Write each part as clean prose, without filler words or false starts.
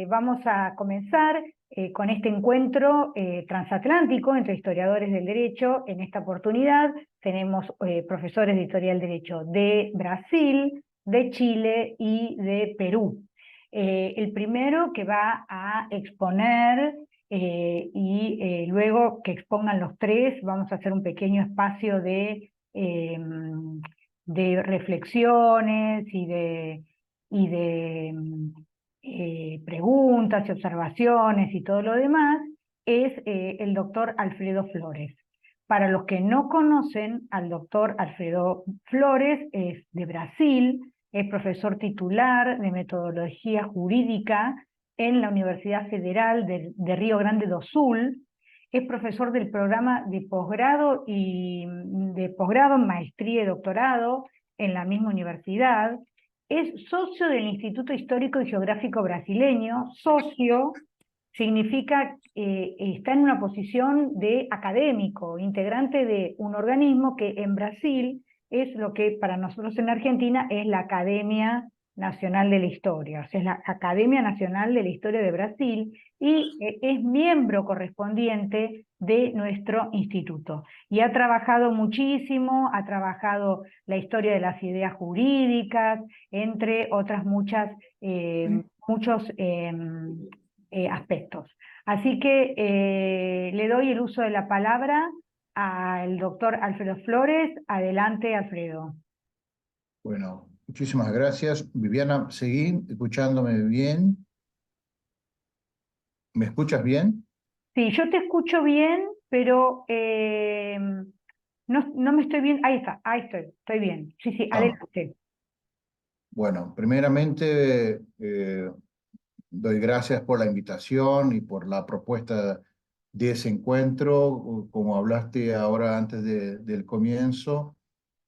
Vamos a comenzar con este encuentro transatlántico entre historiadores del derecho. En esta oportunidad tenemos profesores de historia del derecho de Brasil, de Chile y de Perú. El primero que va a exponer luego que expongan los tres, vamos a hacer un pequeño espacio de reflexiones y de preguntas y observaciones y todo lo demás, es el doctor Alfredo Flores. Para los que no conocen al doctor Alfredo Flores, es de Brasil, es profesor titular de metodología jurídica en la Universidad Federal de Río Grande do Sul, es profesor del programa de posgrado, maestría y doctorado en la misma universidad. Es socio del Instituto Histórico y Geográfico Brasileño. Socio significa está en una posición de académico, integrante de un organismo que en Brasil es lo que para nosotros en Argentina es la Academia Nacional de la Historia, o sea, es la Academia Nacional de la Historia de Brasil, y es miembro correspondiente de nuestro instituto. Y ha trabajado muchísimo, ha trabajado la historia de las ideas jurídicas, entre otras muchos aspectos. Así que le doy el uso de la palabra al doctor Alfredo Flores. Adelante, Alfredo. Bueno, muchísimas gracias. Viviana, seguí escuchándome bien. ¿Me escuchas bien? Sí, yo te escucho bien, pero no me estoy bien. Ahí está, ahí estoy bien. Sí, Ah, adelante. bueno, primeramente doy gracias por la invitación y por la propuesta de ese encuentro. Como hablaste ahora antes del comienzo,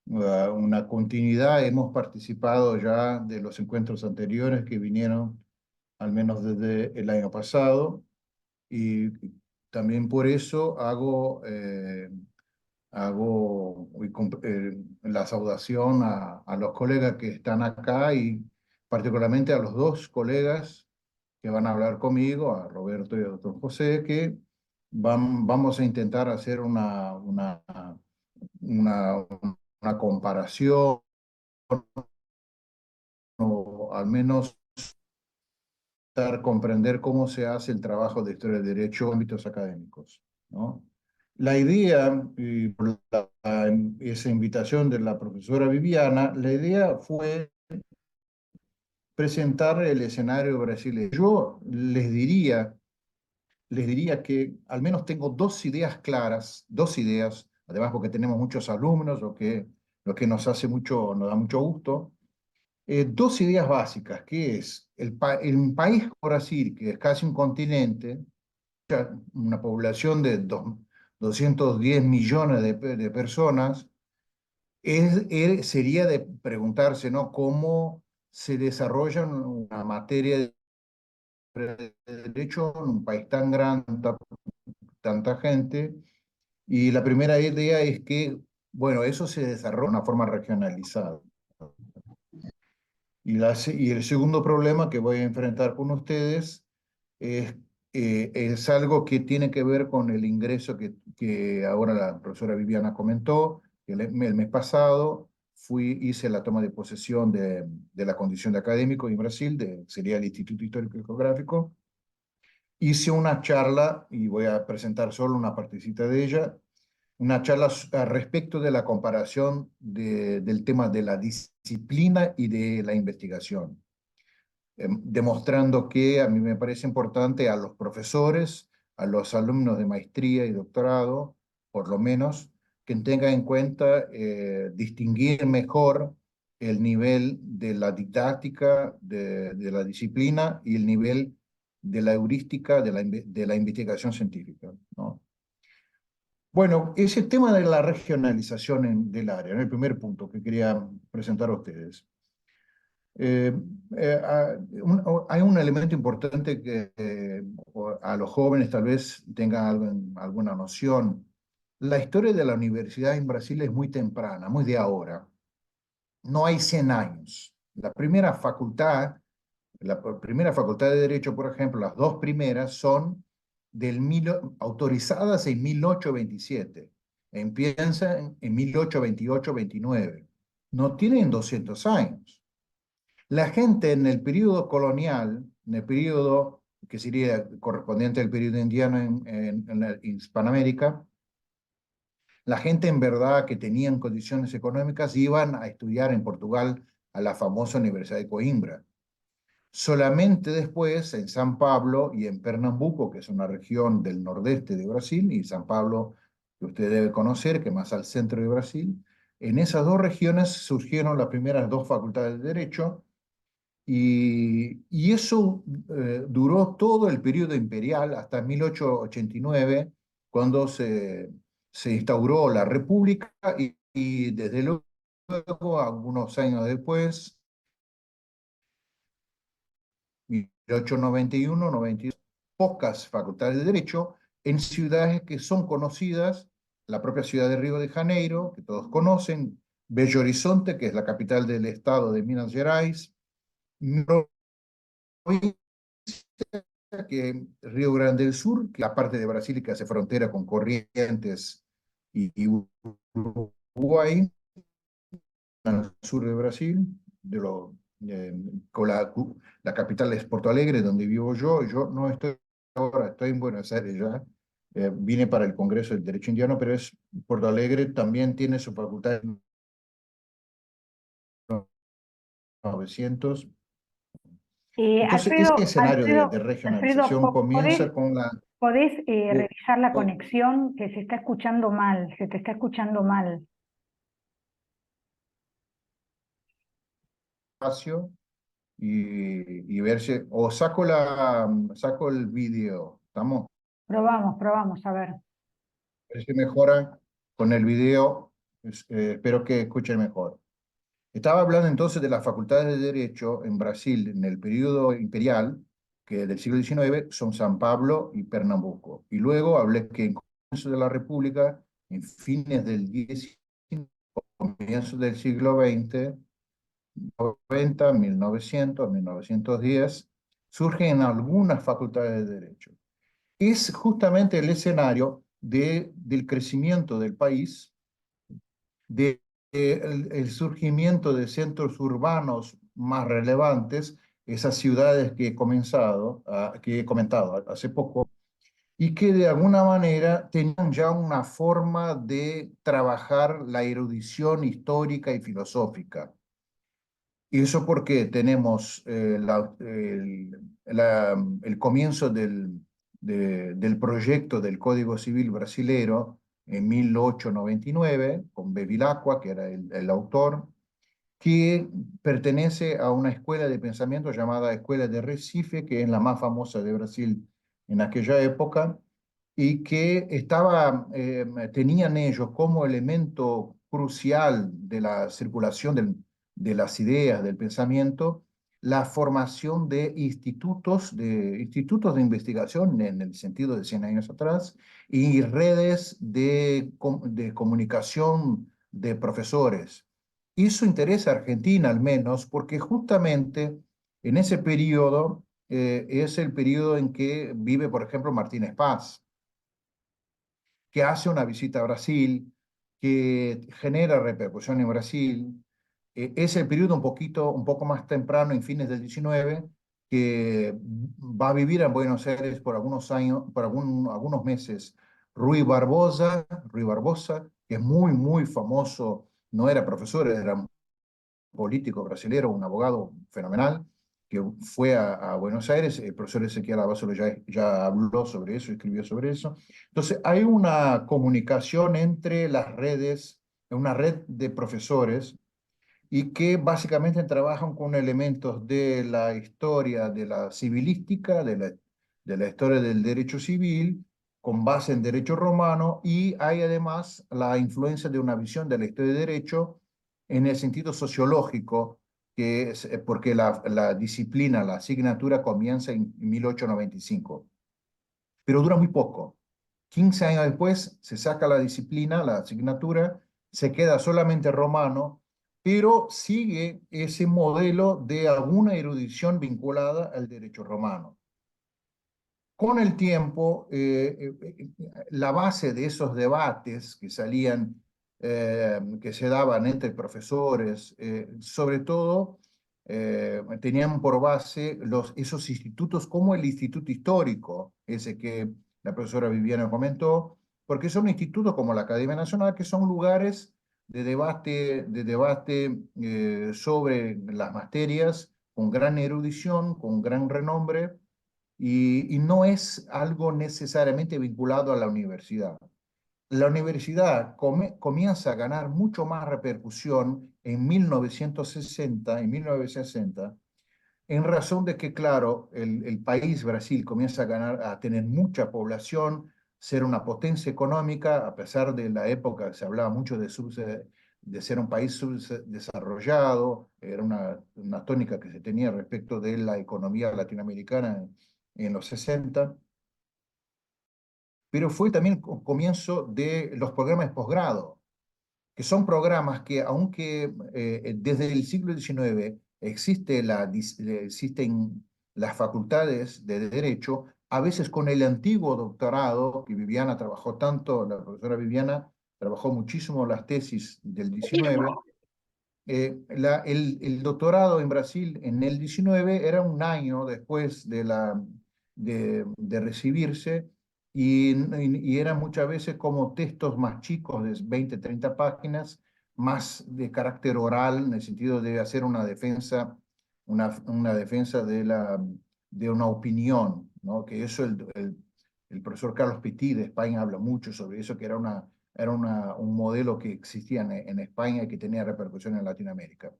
una continuidad. Hemos participado ya de los encuentros anteriores que vinieron al menos desde el año pasado, y también por eso hago la saudación a los colegas que están acá, y particularmente a los dos colegas que van a hablar conmigo, a Roberto y a doctor José, que vamos a intentar hacer una, una comparación, o al menos comprender cómo se hace el trabajo de historia del derecho en ámbitos académicos, ¿no? La idea, y por esa invitación de la profesora Viviana, la idea fue presentar el escenario brasileño. Yo les diría que al menos tengo dos ideas claras, dos ideas, además porque tenemos muchos alumnos, lo que nos da mucho gusto. Dos ideas básicas, que es el país Brasil, que es casi un continente, una población de 210 millones de personas, sería de preguntarse, ¿no?, cómo se desarrolla una materia de derecho en un país tan grande, tanta gente. Y la primera idea es que, bueno, eso se desarrolla de una forma regionalizada. Y el segundo problema que voy a enfrentar con ustedes es algo que tiene que ver con el ingreso que ahora la profesora Viviana comentó. El mes pasado hice la toma de posesión de la condición de académico en Brasil, sería el Instituto Histórico y Geográfico. Hice una charla, y voy a presentar solo una partecita de ella, una charla respecto de la comparación del tema de la disciplina y de la investigación, demostrando que a mí me parece importante a los profesores, a los alumnos de maestría y doctorado, por lo menos, que tengan en cuenta distinguir mejor el nivel de la didáctica, de la disciplina, y el nivel de la heurística, de la investigación científica, ¿no? Bueno, ese tema de la regionalización del área, ¿no?, el primer punto que quería presentar a ustedes. Eh, Hay un elemento importante que a los jóvenes tal vez tengan alguna noción. La historia de la universidad en Brasil es muy temprana, muy de ahora. No hay 100 años. La primera facultad La primera facultad de Derecho, por ejemplo, las dos primeras son autorizadas en 1827. Empiezan en 1828-29. No tienen 200 años. La gente en el periodo colonial, en el periodo que sería correspondiente al periodo indiano en la Hispanoamérica, la gente en verdad que tenían condiciones económicas iban a estudiar en Portugal a la famosa Universidad de Coimbra. Solamente después en San Pablo y en Pernambuco, que es una región del nordeste de Brasil, y San Pablo, que usted debe conocer, que más al centro de Brasil, en esas dos regiones surgieron las primeras dos facultades de Derecho, y eso duró todo el periodo imperial hasta 1889, cuando se instauró la República, y desde luego, algunos años después, 1891, 92, pocas facultades de Derecho en ciudades que son conocidas, la propia ciudad de Río de Janeiro, que todos conocen, Belo Horizonte, que es la capital del estado de Minas Gerais, que Río Grande del Sur, que la parte de Brasil que hace frontera con Corrientes y Uruguay, al sur de Brasil, de lo, con la capital es Porto Alegre, donde vivo yo. Yo no estoy ahora, estoy en Buenos Aires ya. Vine para el Congreso del Derecho Indiano, pero Porto Alegre también tiene su facultad en 1900. Entonces, ese escenario de Alfredo, regionalización comienza con la... ¿podés eh, revisar la conexión? Que se está escuchando mal, se te está escuchando mal. espacio y ver si... O saco el vídeo, ¿estamos? Probamos, a ver. A ver si mejora con el video. Espero que escuchen mejor. Estaba hablando entonces de las facultades de Derecho en Brasil en el periodo imperial, que del siglo XIX son San Pablo y Pernambuco. Y luego hablé que en comienzo de la República, en fines del XIX, comienzos del siglo XX, 90, 1900, 1910, surgen algunas facultades de Derecho. Es justamente el escenario del crecimiento del país, el surgimiento de centros urbanos más relevantes, esas ciudades que he comentado hace poco, y que de alguna manera tenían ya una forma de trabajar la erudición histórica y filosófica. Y eso porque tenemos el comienzo del proyecto del Código Civil brasilero en 1899, con Bevilacqua, que era el autor, que pertenece a una escuela de pensamiento llamada Escuela de Recife, que es la más famosa de Brasil en aquella época, y que tenían ellos como elemento crucial de la circulación de las ideas, del pensamiento, la formación de institutos de investigación en el sentido de 100 años atrás, y redes de comunicación de profesores. Eso interesa a Argentina al menos porque justamente en ese periodo es el periodo en que vive, por ejemplo, Martínez Paz, que hace una visita a Brasil, que genera repercusión en Brasil. Es el periodo un poco más temprano, en fines del 19, que va a vivir en Buenos Aires por algunos años, por algunos meses, Rui Barbosa, que es muy, muy famoso, no era profesor, era un político brasileño, un abogado fenomenal, que fue a Buenos Aires. El profesor Ezequiel Abasolo ya habló sobre eso, escribió sobre eso. Entonces, hay una comunicación entre las redes, una red de profesores, y que básicamente trabajan con elementos de la historia de la civilística, de la historia del derecho civil, con base en derecho romano, y hay además la influencia de una visión de la historia de derecho en el sentido sociológico, que es porque la disciplina, la asignatura comienza en 1895, pero dura muy poco. 15 años después se saca la disciplina, la asignatura, se queda solamente romano, pero sigue ese modelo de alguna erudición vinculada al derecho romano. Con el tiempo, la base de esos debates que salían, que se daban entre profesores, sobre todo, tenían por base esos institutos como el Instituto Histórico, ese que la profesora Viviana comentó, porque son institutos como la Academia Nacional, que son lugares de debate sobre las materias con gran erudición, con gran renombre, y no es algo necesariamente vinculado a la universidad. La universidad comienza a ganar mucho más repercusión en 1960, en razón de que, claro, el país, Brasil, comienza a tener mucha población, ser una potencia económica, a pesar de la época se hablaba mucho de ser un país subdesarrollado, era una tónica que se tenía respecto de la economía latinoamericana en los 60, pero fue también el comienzo de los programas de posgrado, que son programas que, aunque desde el siglo XIX existen las facultades de Derecho, a veces con el antiguo doctorado, que Viviana trabajó tanto, la profesora Viviana trabajó muchísimo las tesis del XIX, el doctorado en Brasil en el 19 era un año después de recibirse, y eran muchas veces como textos más chicos de 20, 30 páginas, más de carácter oral, en el sentido de hacer una defensa, una defensa de una opinión, ¿no? Que eso el profesor Carlos Petit de España habla mucho sobre eso, que era un modelo que existía en España y que tenía repercusión en Latinoamérica.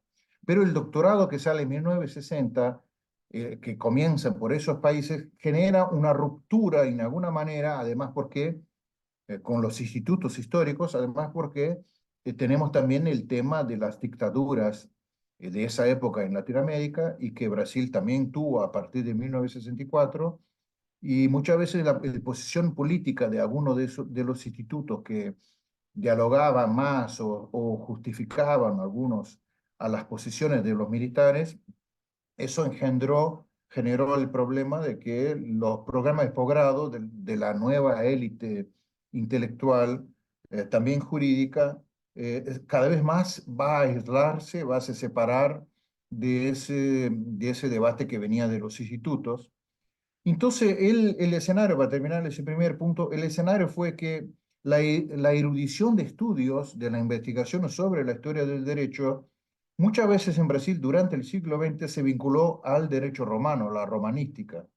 Pero el doctorado que sale en 1960, que comienza por esos países, genera una ruptura en alguna manera, además porque, con los institutos históricos, además porque tenemos también el tema de las dictaduras de esa época en Latinoamérica, y que Brasil también tuvo a partir de 1964, y muchas veces la posición política de algunos de los institutos que dialogaban más o justificaban algunos a las posiciones de los militares, eso generó el problema de que los programas de posgrado de la nueva élite intelectual, también jurídica, cada vez más va a aislarse, va a se separar de ese debate que venía de los institutos. Entonces, el escenario, para terminar ese primer punto, el escenario fue que la erudición de estudios de la investigación sobre la historia del derecho, muchas veces en Brasil durante el siglo XX se vinculó al derecho romano, la romanística,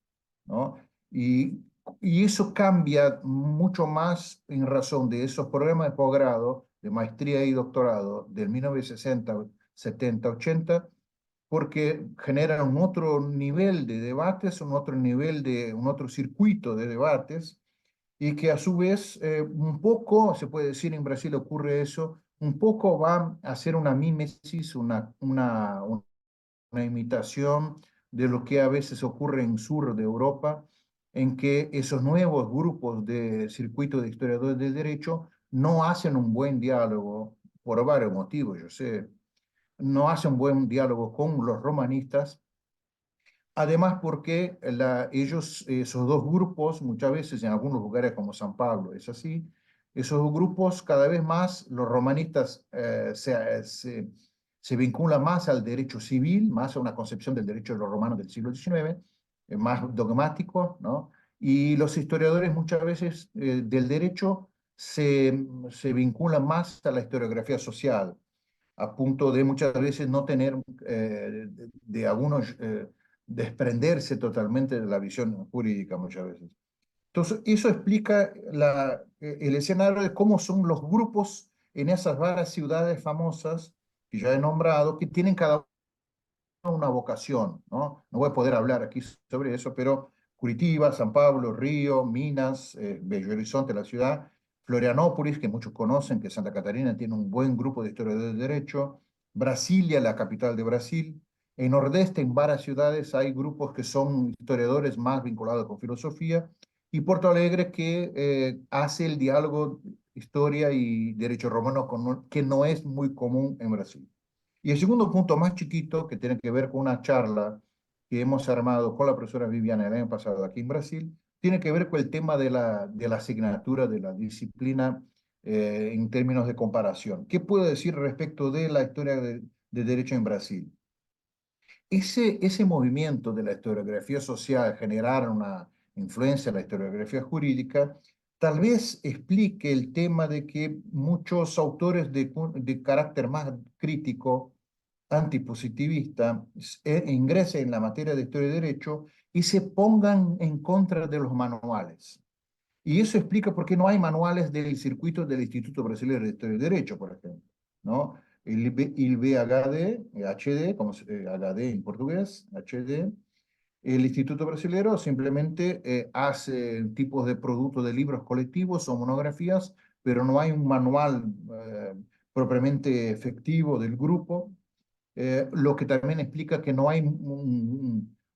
¿no? Y eso cambia mucho más en razón de esos programas de posgrado, de maestría y doctorado del 1960, 70, 80, porque generan un otro nivel de debates, un otro circuito de debates, y que a su vez, un poco, se puede decir en Brasil ocurre eso, un poco va a hacer una mímesis, una imitación de lo que a veces ocurre en sur de Europa, en que esos nuevos grupos de circuito de historiadores del derecho no hacen un buen diálogo por varios motivos, yo sé, no hace un buen diálogo con los romanistas, además porque esos dos grupos, muchas veces en algunos lugares como San Pablo es así, esos dos grupos cada vez más, los romanistas se vinculan más al derecho civil, más a una concepción del derecho de los romanos del siglo XIX, más dogmático, ¿no? Y los historiadores muchas veces del derecho se vinculan más a la historiografía social, a punto de muchas veces no tener, de algunos, desprenderse totalmente de la visión jurídica muchas veces. Entonces, eso explica el escenario de cómo son los grupos en esas varias ciudades famosas que ya he nombrado, que tienen cada una vocación, ¿no? No voy a poder hablar aquí sobre eso, pero Curitiba, San Pablo, Río, Minas, Belo Horizonte, la ciudad, Florianópolis, que muchos conocen, que Santa Catarina tiene un buen grupo de historiadores de derecho, Brasilia, la capital de Brasil. En Nordeste, en varias ciudades, hay grupos que son historiadores más vinculados con filosofía, y Porto Alegre, que hace el diálogo historia y derecho romano, que no es muy común en Brasil. Y el segundo punto más chiquito, que tiene que ver con una charla que hemos armado con la profesora Viviana el año pasado aquí en Brasil, tiene que ver con el tema de la asignatura, de la disciplina en términos de comparación. ¿Qué puedo decir respecto de la historia de derecho en Brasil? Ese movimiento de la historiografía social generar una influencia en la historiografía jurídica, tal vez explique el tema de que muchos autores de carácter más crítico, antipositivista, ingresen en la materia de historia y derecho y se pongan en contra de los manuales. Y eso explica por qué no hay manuales del circuito del Instituto Brasileño de Historia y Derecho, por ejemplo, ¿no? El BHD, HD, como HD en portugués, HD, el Instituto Brasileño simplemente hace tipos de productos de libros colectivos o monografías, pero no hay un manual propiamente efectivo del grupo, lo que también explica que no hay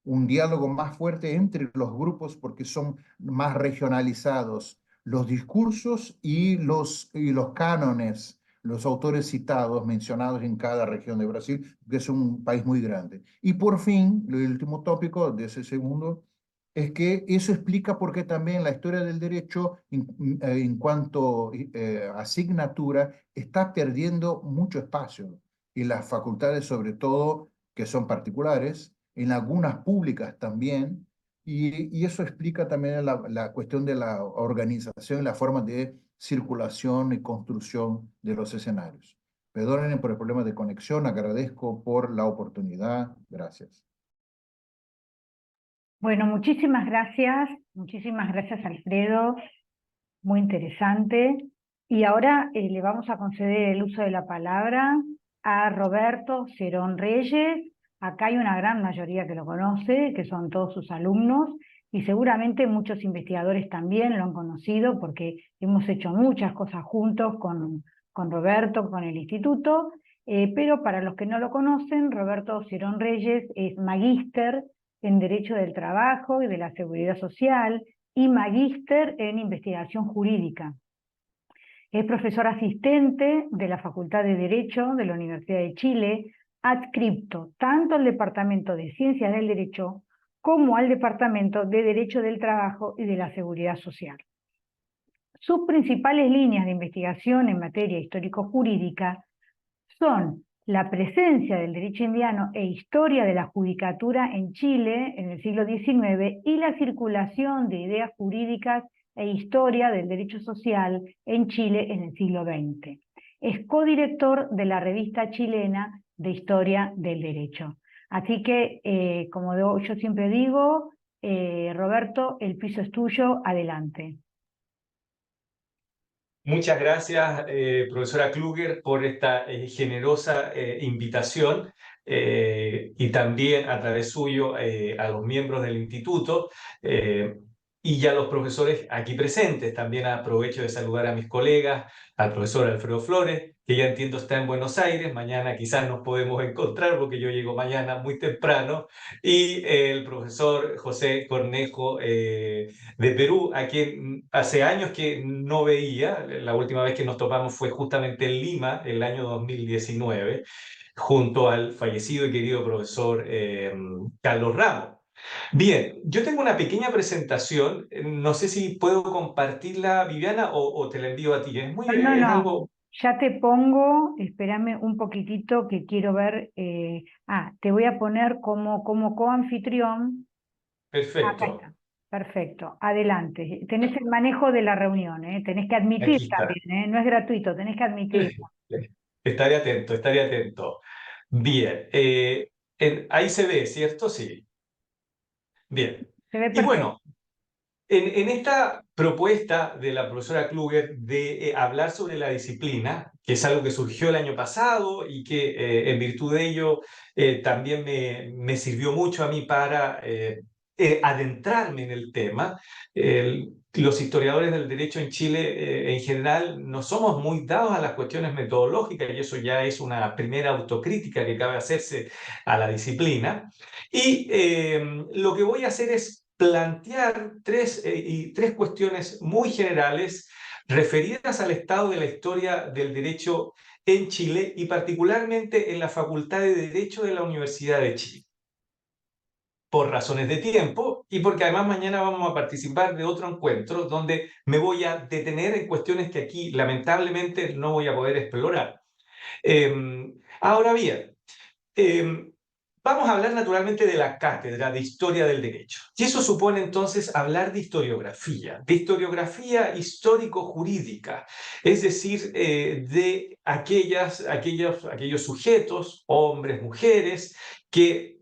un diálogo más fuerte entre los grupos porque son más regionalizados los discursos y los cánones, los autores citados, mencionados en cada región de Brasil, que es un país muy grande. Y por fin, el último tópico de ese segundo, es que eso explica por qué también la historia del derecho en cuanto asignatura está perdiendo mucho espacio y las facultades sobre todo que son particulares, en algunas públicas también, y eso explica también la cuestión de la organización y la forma de circulación y construcción de los escenarios. Perdonen por el problema de conexión, agradezco por la oportunidad, gracias. Bueno, muchísimas gracias Alfredo, muy interesante. Y ahora le vamos a conceder el uso de la palabra a Roberto Cerón Reyes. Acá hay una gran mayoría que lo conoce, que son todos sus alumnos, y seguramente muchos investigadores también lo han conocido porque hemos hecho muchas cosas juntos con Roberto, con el instituto, pero para los que no lo conocen, Roberto Cerón Reyes es magíster en Derecho del Trabajo y de la Seguridad Social y magíster en Investigación Jurídica. Es profesor asistente de la Facultad de Derecho de la Universidad de Chile, adscripto tanto al Departamento de Ciencias del Derecho como al Departamento de Derecho del Trabajo y de la Seguridad Social. Sus principales líneas de investigación en materia histórico-jurídica son la presencia del derecho indiano e historia de la judicatura en Chile en el siglo XIX y la circulación de ideas jurídicas e historia del derecho social en Chile en el siglo XX. Es codirector de la revista chilena de Historia del Derecho. Así que, como yo siempre digo, Roberto, el piso es tuyo, adelante. Muchas gracias, profesora Kluger, por esta generosa invitación y también a través suyo a los miembros del instituto y a los profesores aquí presentes. También aprovecho de saludar a mis colegas, al profesor Alfredo Flores, que ya entiendo está en Buenos Aires. Mañana quizás nos podemos encontrar porque yo llego mañana muy temprano. Y el profesor José Cornejo de Perú, a quien hace años que no veía. La última vez que nos topamos fue justamente en Lima, el año 2019, junto al fallecido y querido profesor Carlos Ramos. Bien, yo tengo una pequeña presentación, no sé si puedo compartirla, Viviana, o te la envío a ti. Es No, algo ya te pongo, espérame un poquitito que quiero ver, te voy a poner como coanfitrión. Acá perfecto. está, perfecto, adelante. Tenés el manejo de la reunión, tenés que admitir Aquí está. también, no es gratuito, tenés que admitir. Estaré atento, estaré atento. Bien, ahí se ve, ¿cierto? Sí. Bien. Se ve Y perfecto. bueno, en esta propuesta de la profesora Kluger de hablar sobre la disciplina, que es algo que surgió el año pasado y que en virtud de ello también me sirvió mucho a mí para adentrarme en el tema. Los historiadores del derecho en Chile en general no somos muy dados a las cuestiones metodológicas y eso ya es una primera autocrítica que cabe hacerse a la disciplina. Y lo que voy a hacer es plantear tres cuestiones muy generales referidas al estado de la historia del derecho en Chile y particularmente en la Facultad de Derecho de la Universidad de Chile, por razones de tiempo y porque además mañana vamos a participar de otro encuentro donde me voy a detener en cuestiones que aquí lamentablemente no voy a poder explorar. Ahora bien, vamos a hablar naturalmente de la cátedra de Historia del Derecho. Y eso supone entonces hablar de historiografía histórico-jurídica, es decir, de aquellos sujetos, hombres, mujeres, que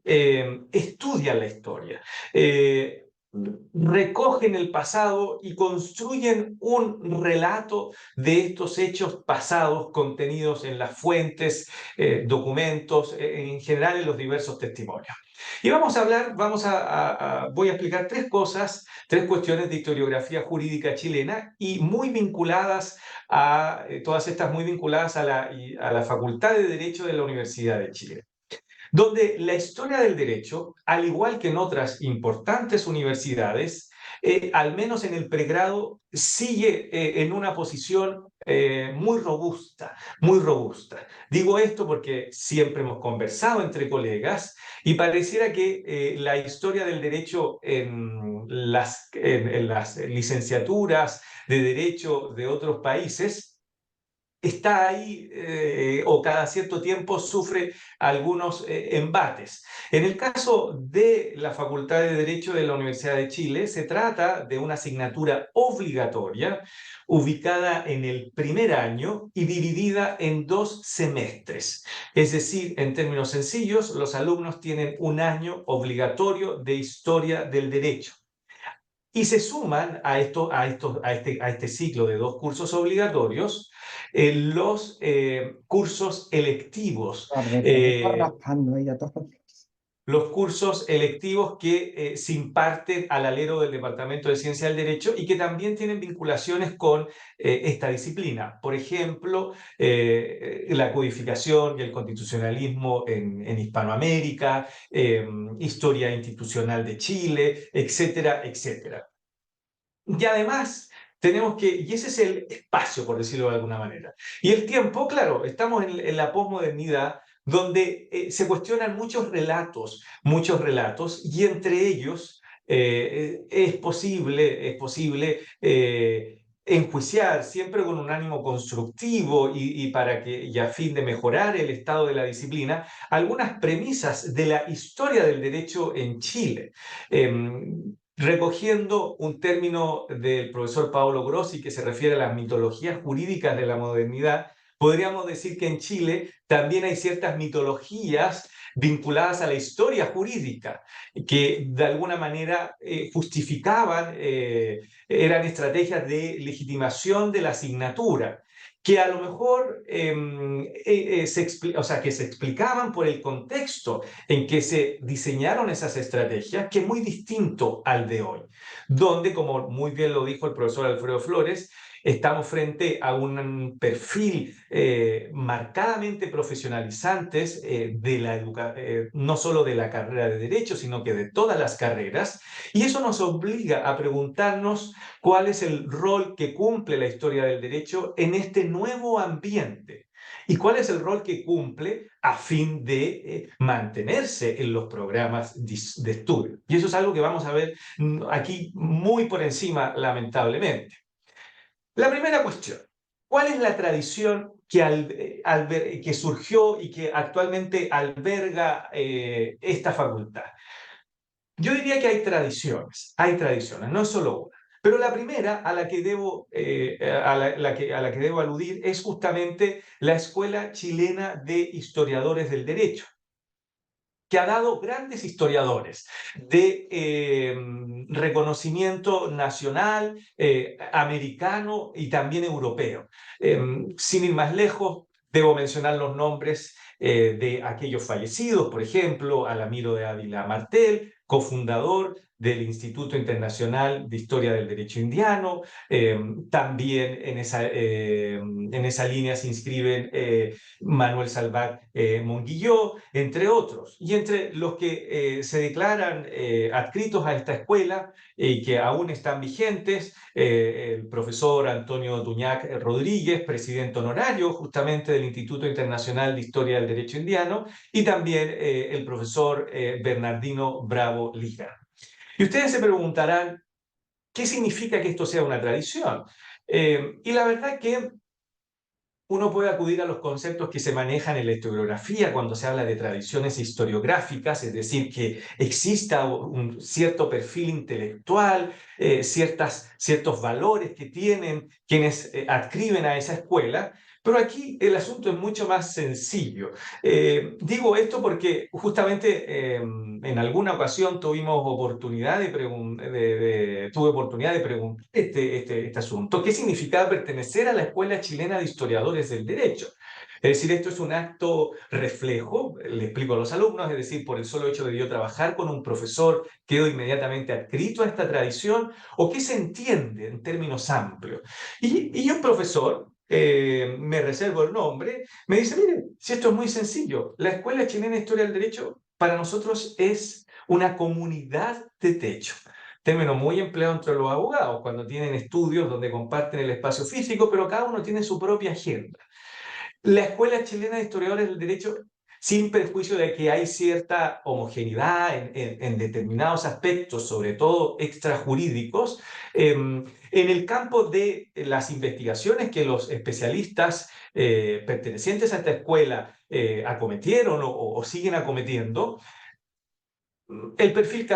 estudian la historia. Recogen el pasado y construyen un relato de estos hechos pasados contenidos en las fuentes, documentos, en general en los diversos testimonios. Y vamos a hablar, voy a explicar tres cuestiones de historiografía jurídica chilena y muy vinculadas todas estas muy vinculadas a la Facultad de Derecho de la Universidad de Chile, donde la historia del derecho, al igual que en otras importantes universidades, al menos en el pregrado, sigue en una posición muy robusta, muy robusta. Digo esto porque siempre hemos conversado entre colegas y pareciera que la historia del derecho en las licenciaturas de derecho de otros países está ahí o cada cierto tiempo sufre algunos embates. En el caso de la Facultad de Derecho de la Universidad de Chile, se trata de una asignatura obligatoria ubicada en el primer año y dividida en 2 semestres. Es decir, en términos sencillos, los alumnos tienen un año obligatorio de historia del derecho. Y se suman a este ciclo de 2 cursos obligatorios los cursos electivos. Los cursos electivos que se imparten al alero del Departamento de Ciencia del Derecho y que también tienen vinculaciones con esta disciplina. Por ejemplo, la codificación y el constitucionalismo en Hispanoamérica, historia institucional de Chile, etcétera, etcétera. Y además y ese es el espacio, por decirlo de alguna manera. Y el tiempo, claro, estamos en la posmodernidad, donde se cuestionan muchos relatos, y entre ellos es posible enjuiciar, siempre con un ánimo constructivo y a fin de mejorar el estado de la disciplina, algunas premisas de la historia del derecho en Chile. Recogiendo un término del profesor Paolo Grossi que se refiere a las mitologías jurídicas de la modernidad, podríamos decir que en Chile también hay ciertas mitologías vinculadas a la historia jurídica, que de alguna manera justificaban, eran estrategias de legitimación de la asignatura, que a lo mejor que se explicaban por el contexto en que se diseñaron esas estrategias, que es muy distinto al de hoy, donde, como muy bien lo dijo el profesor Alfredo Flores, estamos frente a un perfil marcadamente profesionalizantes no solo de la carrera de Derecho, sino que de todas las carreras, y eso nos obliga a preguntarnos cuál es el rol que cumple la historia del derecho en este nuevo ambiente. ¿Y cuál es el rol que cumple a fin de mantenerse en los programas de estudio? Y eso es algo que vamos a ver aquí muy por encima, lamentablemente. La primera cuestión, ¿cuál es la tradición que surgió y que actualmente alberga esta facultad? Yo diría que hay tradiciones, no es solo una. Pero la primera a la que debo aludir es justamente la Escuela Chilena de Historiadores del Derecho, que ha dado grandes historiadores de reconocimiento nacional, americano y también europeo. Sin ir más lejos, debo mencionar los nombres de aquellos fallecidos, por ejemplo, Alamiro de Ávila Martel, cofundador del Instituto Internacional de Historia del Derecho Indiano. También en esa línea se inscriben Manuel Salvat Monguilló, entre otros. Y entre los que se declaran adscritos a esta escuela y que aún están vigentes, el profesor Antonio Duñac Rodríguez, presidente honorario justamente del Instituto Internacional de Historia del Derecho Indiano, y también el profesor Bernardino Bravo Liga. Y ustedes se preguntarán, ¿qué significa que esto sea una tradición? Y la verdad que uno puede acudir a los conceptos que se manejan en la historiografía cuando se habla de tradiciones historiográficas, es decir, que exista un cierto perfil intelectual, ciertos valores que tienen quienes adscriben a esa escuela. Pero aquí el asunto es mucho más sencillo. Digo esto porque justamente en alguna ocasión tuve oportunidad de preguntar este asunto. ¿Qué significaba pertenecer a la Escuela Chilena de Historiadores del Derecho? Es decir, esto es un acto reflejo, le explico a los alumnos, es decir, por el solo hecho de yo trabajar con un profesor, quedo inmediatamente adscrito a esta tradición, o qué se entiende en términos amplios. Y un profesor, me reservo el nombre, me dice, mire, si esto es muy sencillo, la Escuela Chilena de Historia del Derecho para nosotros es una comunidad de techo. Término muy empleado entre los abogados, cuando tienen estudios donde comparten el espacio físico, pero cada uno tiene su propia agenda. La Escuela Chilena de Historiadores del Derecho, sin perjuicio de que hay cierta homogeneidad en determinados aspectos, sobre todo extrajurídicos, en el campo de las investigaciones que los especialistas pertenecientes a esta escuela acometieron o siguen acometiendo, el perfil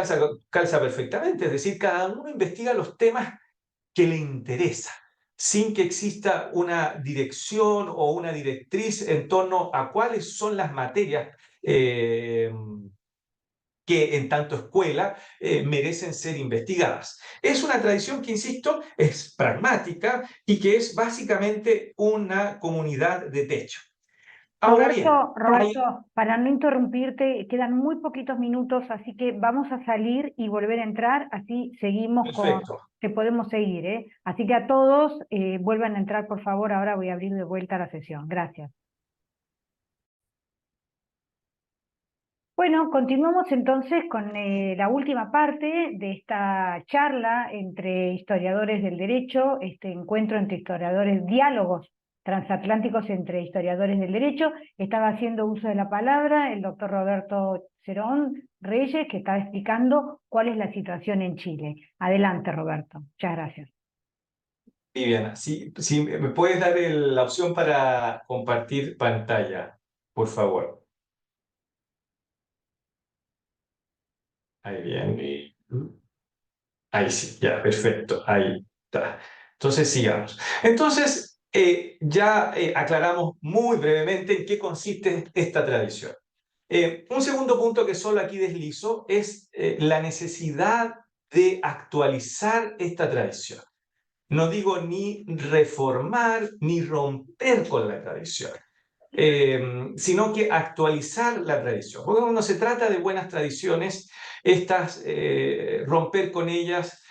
calza perfectamente, es decir, cada uno investiga los temas que le interesa, sin que exista una dirección o una directriz en torno a cuáles son las materias que en tanto escuela merecen ser investigadas. Es una tradición que, insisto, es pragmática y que es básicamente una comunidad de techo. Ahora bien, Roberto, para no interrumpirte, quedan muy poquitos minutos, así que vamos a salir y volver a entrar, así seguimos perfecto. que podemos seguir, ¿eh? Así que a todos vuelvan a entrar, por favor, ahora voy a abrir de vuelta la sesión. Gracias. Bueno, continuamos entonces con la última parte de esta charla entre historiadores del derecho, este encuentro entre historiadores, diálogos transatlánticos entre historiadores del derecho. Estaba haciendo uso de la palabra el doctor Roberto Cerón Reyes, que estaba explicando cuál es la situación en Chile. Adelante, Roberto. Muchas gracias. Viviana, si me puedes dar la opción para compartir pantalla, por favor. Ahí bien. Ahí sí, ya, perfecto. Ahí está. Entonces, sigamos. Entonces, ya aclaramos muy brevemente en qué consiste esta tradición. Un segundo punto que solo aquí deslizo es la necesidad de actualizar esta tradición. No digo ni reformar ni romper con la tradición, sino que actualizar la tradición. Porque cuando se trata de buenas tradiciones, romper con ellas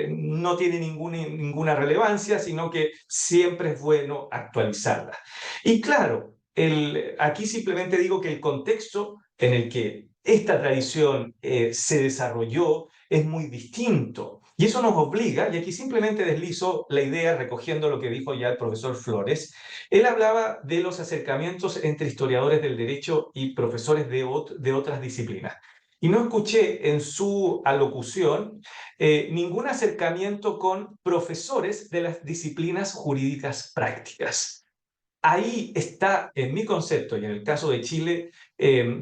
no tiene ninguna relevancia, sino que siempre es bueno actualizarlas. Y claro, aquí simplemente digo que el contexto en el que esta tradición se desarrolló es muy distinto. Y eso nos obliga, y aquí simplemente deslizo la idea recogiendo lo que dijo ya el profesor Flores. Él hablaba de los acercamientos entre historiadores del derecho y profesores de otras disciplinas. Y no escuché en su alocución ningún acercamiento con profesores de las disciplinas jurídicas prácticas. Ahí está, en mi concepto y en el caso de Chile,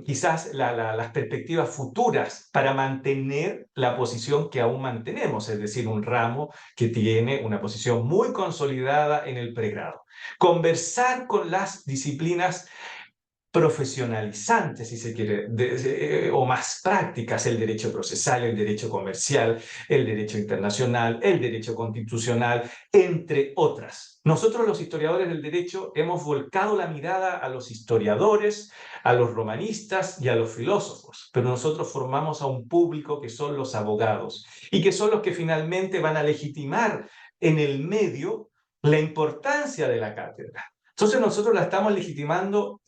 quizás las perspectivas futuras para mantener la posición que aún mantenemos, es decir, un ramo que tiene una posición muy consolidada en el pregrado. Conversar con las disciplinas profesionalizantes, si se quiere, o más prácticas: el derecho procesal, el derecho comercial, el derecho internacional, el derecho constitucional, entre otras. Nosotros, los historiadores del derecho, hemos volcado la mirada a los historiadores, a los romanistas y a los filósofos, pero nosotros formamos a un público que son los abogados y que son los que finalmente van a legitimar en el medio la importancia de la cátedra. Entonces nosotros la estamos legitimando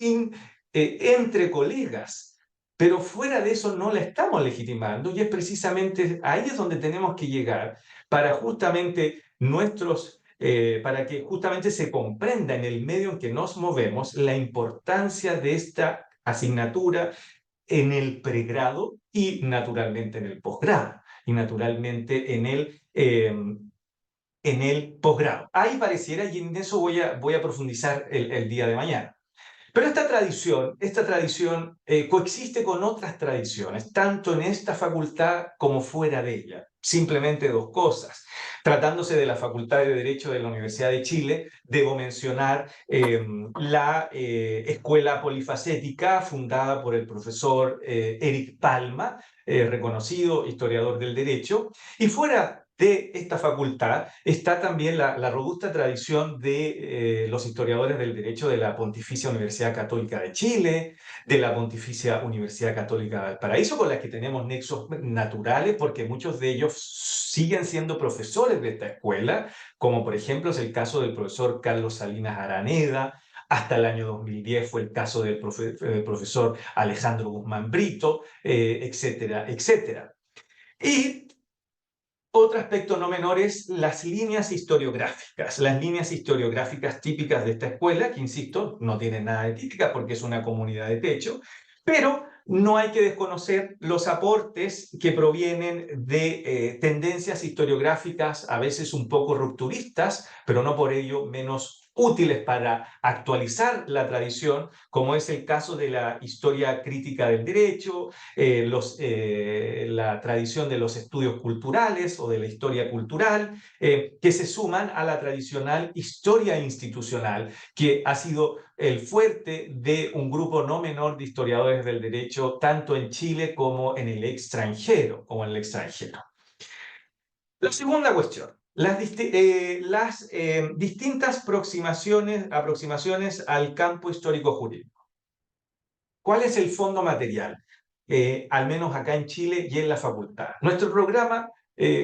entre colegas, pero fuera de eso no la estamos legitimando, y es precisamente ahí es donde tenemos que llegar para justamente para que justamente se comprenda en el medio en que nos movemos la importancia de esta asignatura en el pregrado y naturalmente en el posgrado y naturalmente en el posgrado. Ahí pareciera, y en eso voy a profundizar el día de mañana. Pero esta tradición coexiste con otras tradiciones, tanto en esta facultad como fuera de ella. Simplemente dos cosas. Tratándose de la Facultad de Derecho de la Universidad de Chile, debo mencionar la Escuela Polifacética, fundada por el profesor Eric Palma, reconocido historiador del derecho. Y fuera de esta facultad está también la robusta tradición de los historiadores del derecho de la Pontificia Universidad Católica de Chile, de la Pontificia Universidad Católica de Valparaíso, con las que tenemos nexos naturales, porque muchos de ellos siguen siendo profesores de esta escuela, como por ejemplo es el caso del profesor Carlos Salinas Araneda. Hasta el año 2010 fue el caso del profesor Alejandro Guzmán Brito, etcétera, etcétera. Y otro aspecto no menor es las líneas historiográficas. Las líneas historiográficas típicas de esta escuela, que insisto, no tienen nada de típica porque es una comunidad de techo, pero no hay que desconocer los aportes que provienen de tendencias historiográficas a veces un poco rupturistas, pero no por ello menos útiles para actualizar la tradición, como es el caso de la historia crítica del derecho, la tradición de los estudios culturales o de la historia cultural, que se suman a la tradicional historia institucional, que ha sido el fuerte de un grupo no menor de historiadores del derecho, tanto en Chile como en el extranjero. La segunda cuestión: las distintas aproximaciones al campo histórico-jurídico. ¿Cuál es el fondo material? Al menos acá en Chile y en la facultad. Nuestro programa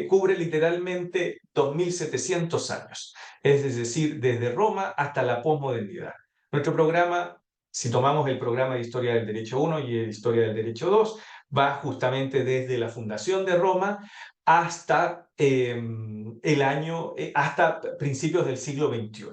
cubre literalmente 2700 años, es decir, desde Roma hasta la posmodernidad. Nuestro programa, si tomamos el programa de Historia del Derecho 1 y el Historia del Derecho 2, va justamente desde la fundación de Roma hasta hasta principios del siglo XXI.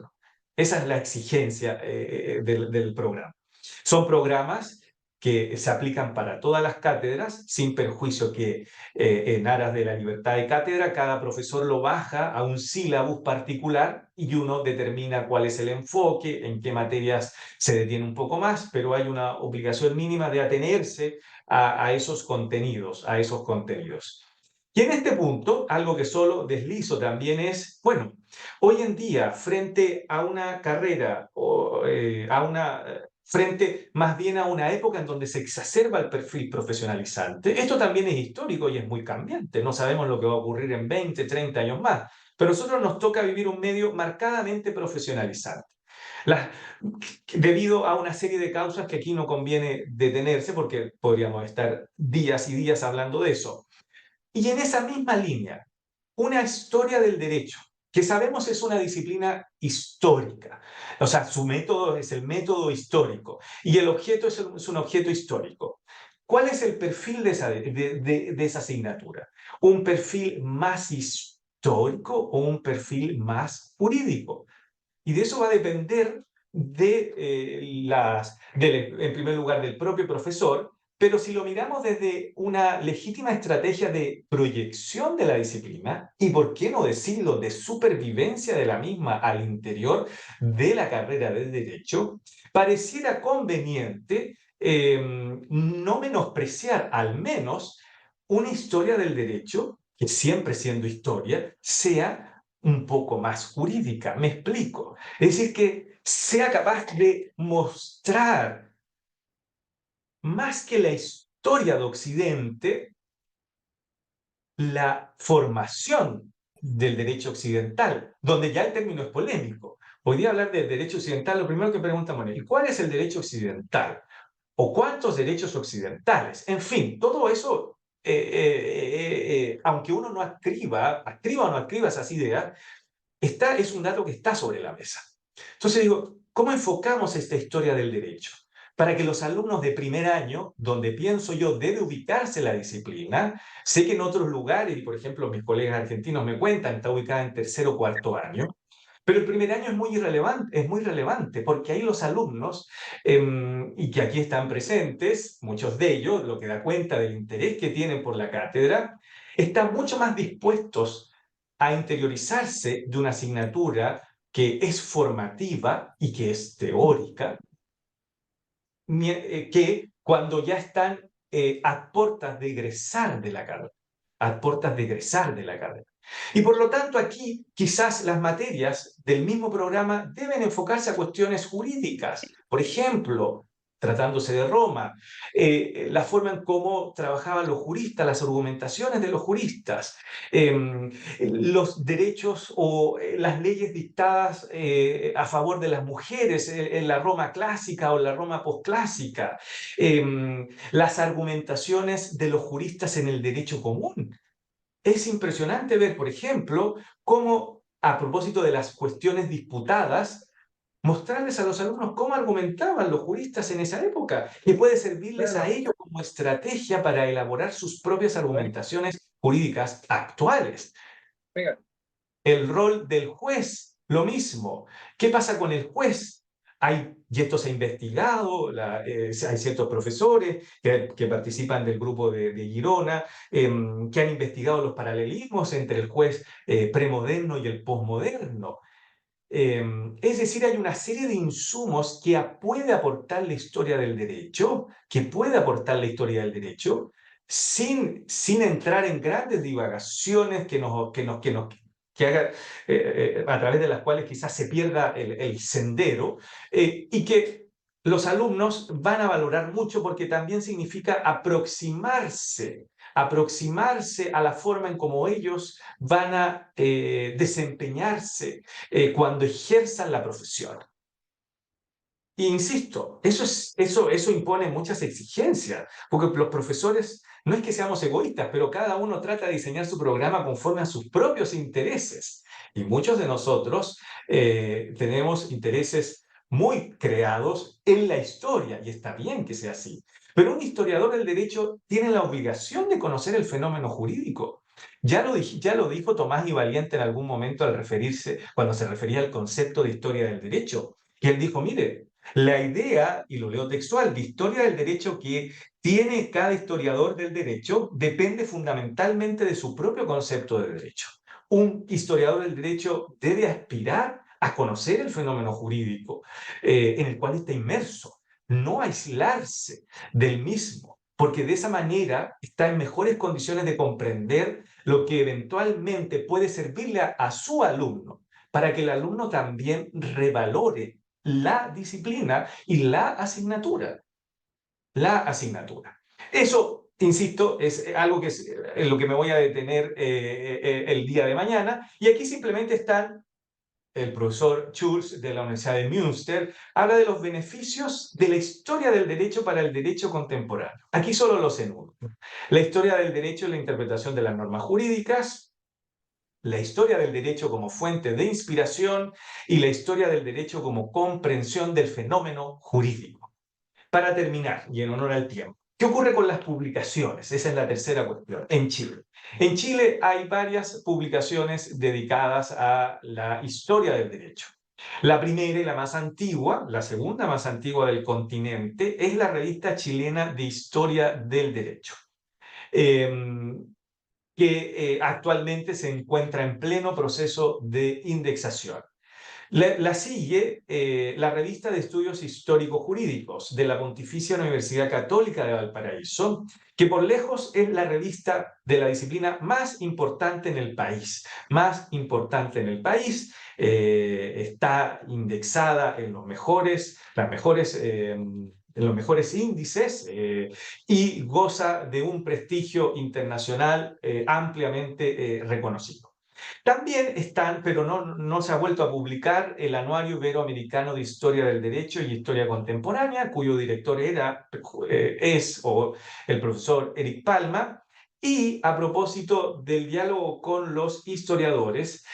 Esa es la exigencia del programa. Son programas que se aplican para todas las cátedras, sin perjuicio que en aras de la libertad de cátedra, cada profesor lo baja a un sílabus particular y uno determina cuál es el enfoque, en qué materias se detiene un poco más, pero hay una obligación mínima de atenerse a esos contenidos, Y en este punto, algo que solo deslizo también es, bueno, hoy en día, frente a una carrera o frente más bien a una época en donde se exacerba el perfil profesionalizante. Esto también es histórico y es muy cambiante. No sabemos lo que va a ocurrir en 20, 30 años más, pero a nosotros nos toca vivir un medio marcadamente profesionalizante. Debido a una serie de causas que aquí no conviene detenerse porque podríamos estar días y días hablando de eso. Y en esa misma línea, una historia del derecho, que sabemos es una disciplina histórica. O sea, su método es el método histórico y el objeto es un objeto histórico. ¿Cuál es el perfil de esa asignatura? ¿Un perfil más histórico o un perfil más jurídico? Y de eso va a depender en primer lugar, del propio profesor, pero si lo miramos desde una legítima estrategia de proyección de la disciplina, y por qué no decirlo, de supervivencia de la misma al interior de la carrera de Derecho, pareciera conveniente no menospreciar al menos una historia del derecho, que siempre siendo historia, sea un poco más jurídica. Me explico. Es decir, que sea capaz de mostrar más que la historia de Occidente, la formación del derecho occidental, donde ya el término es polémico. Hoy día hablar del derecho occidental, lo primero que preguntamos es, ¿y cuál es el derecho occidental? ¿O cuántos derechos occidentales? En fin, todo eso, aunque uno no escriba o no escriba esas ideas, es un dato que está sobre la mesa. Entonces digo, ¿cómo enfocamos esta historia del derecho? Para que los alumnos de primer año, donde pienso yo debe ubicarse la disciplina, sé que en otros lugares, y por ejemplo mis colegas argentinos me cuentan, está ubicada en tercer o cuarto año, pero el primer año es muy relevante porque ahí los alumnos, y que aquí están presentes, muchos de ellos, lo que da cuenta del interés que tienen por la cátedra, están mucho más dispuestos a interiorizarse de una asignatura que es formativa y que es teórica, que cuando ya están a puertas de egresar de la carrera, a puertas de egresar de la carrera. Y por lo tanto aquí quizás las materias del mismo programa deben enfocarse a cuestiones jurídicas. Por ejemplo, tratándose de Roma, la forma en cómo trabajaban los juristas, las argumentaciones de los juristas, los derechos o las leyes dictadas a favor de las mujeres en la Roma clásica o la Roma posclásica, las argumentaciones de los juristas en el derecho común. Es impresionante ver, por ejemplo, cómo, a propósito de las cuestiones disputadas, mostrarles a los alumnos cómo argumentaban los juristas en esa época, que puede servirles a ellos como estrategia para elaborar sus propias argumentaciones jurídicas actuales. Venga. El rol del juez, lo mismo. ¿Qué pasa con el juez? Y esto se ha investigado, hay ciertos profesores que participan del grupo de Girona, que han investigado los paralelismos entre el juez premoderno y el posmoderno. Es decir, hay una serie de insumos que puede aportar la historia del derecho, sin entrar en grandes divagaciones que haga, a través de las cuales quizás se pierda el sendero, y que los alumnos van a valorar mucho porque también significa aproximarse a la forma en cómo ellos van a desempeñarse cuando ejerzan la profesión. E insisto, eso impone muchas exigencias, porque los profesores no es que seamos egoístas, pero cada uno trata de diseñar su programa conforme a sus propios intereses. Y muchos de nosotros tenemos intereses muy creados en la historia, y está bien que sea así. Pero un historiador del derecho tiene la obligación de conocer el fenómeno jurídico. Ya lo dijo Tomás y Valiente en algún momento cuando se refería al concepto de historia del derecho. Y él dijo, mire, la idea, y lo leo textual, de historia del derecho que tiene cada historiador del derecho depende fundamentalmente de su propio concepto de derecho. Un historiador del derecho debe aspirar a conocer el fenómeno jurídico en el cual está inmerso, no aislarse del mismo, porque de esa manera está en mejores condiciones de comprender lo que eventualmente puede servirle a su alumno, para que el alumno también revalore la disciplina y la asignatura. Eso, insisto, es algo que es en lo que me voy a detener el día de mañana. Y aquí simplemente están el profesor Schulz de la Universidad de Münster, habla de los beneficios de la historia del derecho para el derecho contemporáneo. Aquí solo los enumeró. La historia del derecho es la interpretación de las normas jurídicas, la historia del derecho como fuente de inspiración y la historia del derecho como comprensión del fenómeno jurídico. Para terminar, y en honor al tiempo, ¿qué ocurre con las publicaciones? Esa es la tercera cuestión, en Chile. En Chile hay varias publicaciones dedicadas a la historia del derecho. La primera y la más antigua, la segunda más antigua del continente, es la Revista Chilena de Historia del Derecho, que actualmente se encuentra en pleno proceso de indexación. La sigue la Revista de Estudios Histórico-Jurídicos de la Pontificia Universidad Católica de Valparaíso, que por lejos es la revista de la disciplina más importante en el país. Está indexada en las mejores los mejores índices y goza de un prestigio internacional ampliamente reconocido. También están, pero no se ha vuelto a publicar, el Anuario Iberoamericano de Historia del Derecho y Historia Contemporánea, cuyo director es el profesor Eric Palma. Y a propósito del diálogo con los historiadores,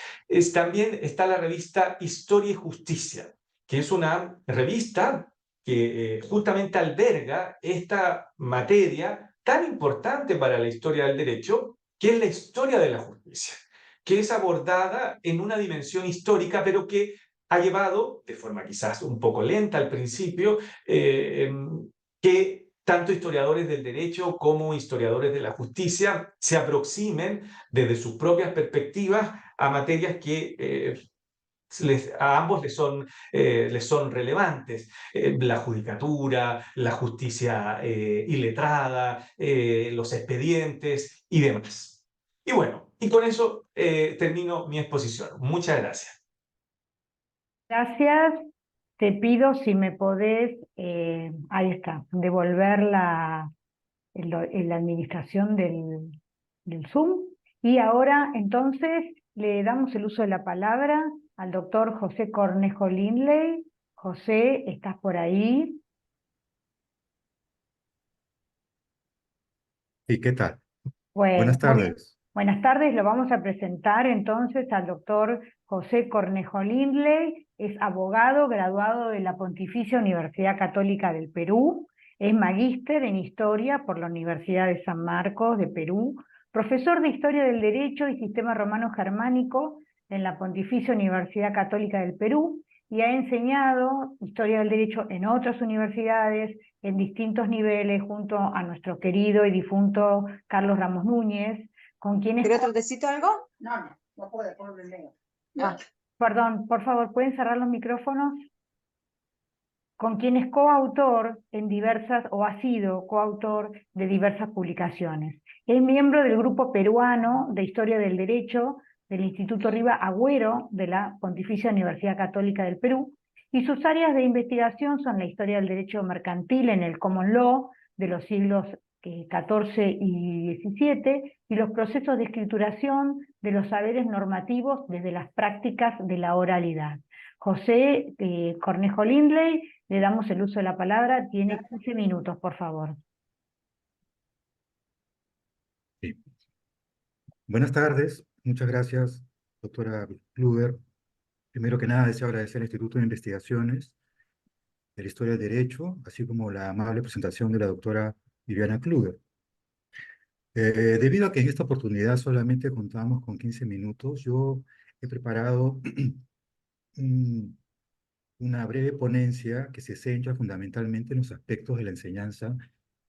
también está la revista Historia y Justicia, que es una revista que justamente alberga esta materia tan importante para la historia del derecho, que es la historia de la justicia, que es abordada en una dimensión histórica, pero que ha llevado, de forma quizás un poco lenta al principio, que tanto historiadores del derecho como historiadores de la justicia se aproximen desde sus propias perspectivas a materias que a ambos les son relevantes. La judicatura, la justicia iletrada, los expedientes y demás. Y bueno, y con eso termino mi exposición. Muchas gracias. Gracias. Te pido si me podés, ahí está, devolver la administración del Zoom. Y ahora, entonces, le damos el uso de la palabra al doctor José Cornejo Lindley. José, ¿estás por ahí? ¿Y qué tal? Bueno, Buenas tardes. buenas tardes. Lo vamos a presentar entonces al doctor José Cornejo Lindley. Es abogado graduado de la Pontificia Universidad Católica del Perú. Es magíster en Historia por la Universidad de San Marcos de Perú. Profesor de Historia del Derecho y Sistema Romano Germánico en la Pontificia Universidad Católica del Perú. Y ha enseñado Historia del Derecho en otras universidades, en distintos niveles, junto a nuestro querido y difunto Carlos Ramos Núñez, con quienes... ¿Quiere otro tecito algo? No puede, por el mío. Perdón, por favor, ¿pueden cerrar los micrófonos? Con quien es coautor en diversas, o ha sido coautor de diversas publicaciones. Es miembro del Grupo Peruano de Historia del Derecho del Instituto Riva Agüero de la Pontificia Universidad Católica del Perú, y sus áreas de investigación son la historia del derecho mercantil en el Common Law de los siglos XIV y XVII, y los procesos de escrituración de los saberes normativos desde las prácticas de la oralidad. José Cornejo Lindley, le damos el uso de la palabra, tiene 15 minutos, por favor. Sí. Buenas tardes. Muchas gracias, doctora Kluger. Primero que nada, deseo agradecer al Instituto de Investigaciones de la Historia del Derecho, así como la amable presentación de la doctora Viviana Kluger. Debido a que en esta oportunidad solamente contamos con 15 minutos, yo he preparado una breve ponencia que se centra fundamentalmente en los aspectos de la enseñanza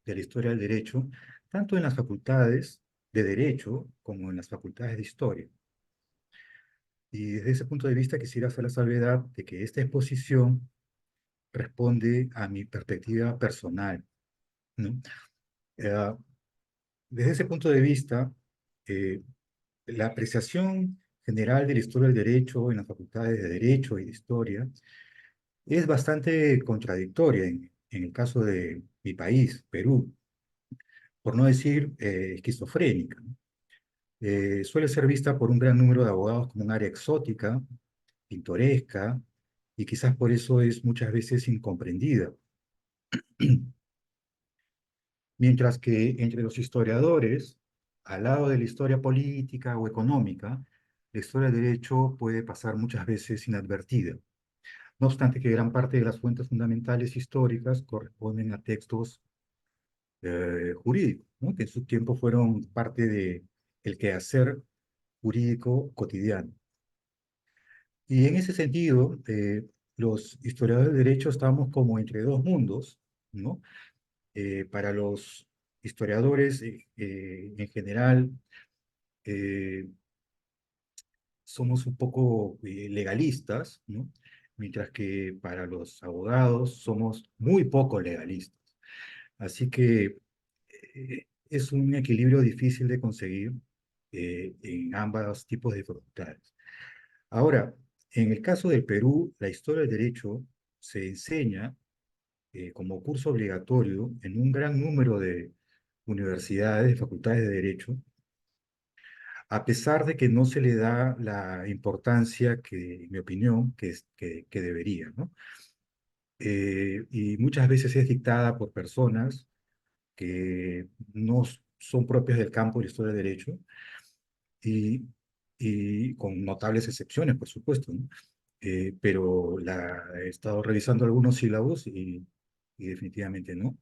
de la historia del derecho, tanto en las facultades de Derecho como en las facultades de Historia. Y desde ese punto de vista quisiera hacer la salvedad de que esta exposición responde a mi perspectiva personal, ¿no? Desde ese punto de vista, la apreciación general de la historia del derecho en las facultades de Derecho y de Historia es bastante contradictoria en el caso de mi país, Perú, por no decir esquizofrénica, ¿no? Suele ser vista por un gran número de abogados como un área exótica, pintoresca, y quizás por eso es muchas veces incomprendida. Mientras que entre los historiadores, al lado de la historia política o económica, la historia del derecho puede pasar muchas veces inadvertida. No obstante que gran parte de las fuentes fundamentales históricas corresponden a textos jurídicos, ¿no? Que en su tiempo fueron parte del quehacer jurídico cotidiano. Y en ese sentido, los historiadores del derecho estamos como entre dos mundos, ¿no? Para los historiadores en general, somos un poco legalistas, ¿no? Mientras que para los abogados somos muy poco legalistas. Así que es un equilibrio difícil de conseguir en ambos tipos de facultades. Ahora, en el caso del Perú, la historia del derecho se enseña como curso obligatorio en un gran número de universidades, de facultades de Derecho, a pesar de que no se le da la importancia que, en mi opinión, que debería, ¿no? Y muchas veces es dictada por personas que no son propias del campo de la historia del derecho y, y con notables excepciones, por supuesto, ¿no? Pero he estado revisando algunos sílabos y definitivamente no.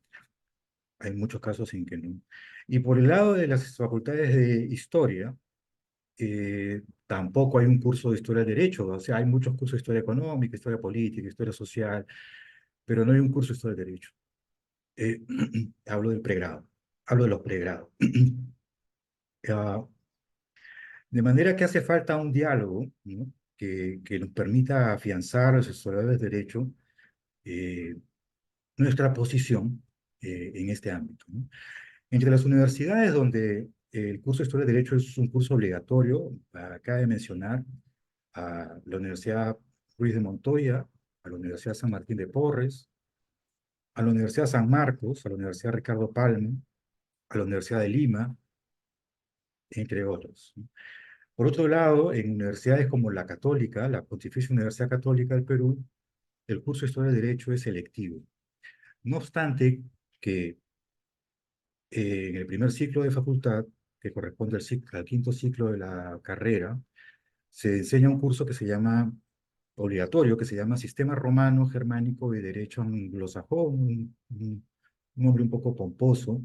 Hay muchos casos en que no. Y por el lado de las facultades de historia, tampoco hay un curso de historia del derecho. O sea, hay muchos cursos de historia económica, historia política, historia social, pero no hay un curso de historia del derecho. Hablo del pregrado, hablo de los pregrados. Ah, de manera que hace falta un diálogo, ¿no? Que nos permita afianzar a los historiadores de derecho eh, nuestra posición en este ámbito, ¿no? Entre las universidades donde el curso de Historia del Derecho es un curso obligatorio, acaba de mencionar a la Universidad Ruiz de Montoya, a la Universidad San Martín de Porres, a la Universidad San Marcos, a la Universidad Ricardo Palma, a la Universidad de Lima, entre otros, ¿no? Por otro lado, en universidades como la Católica, la Pontificia Universidad Católica del Perú, el curso de Historia del Derecho es selectivo. No obstante que en el primer ciclo de facultad, que corresponde al quinto ciclo de la carrera, se enseña un curso que se llama obligatorio, que se llama Sistema Romano Germánico de Derecho Anglosajón, un nombre un poco pomposo,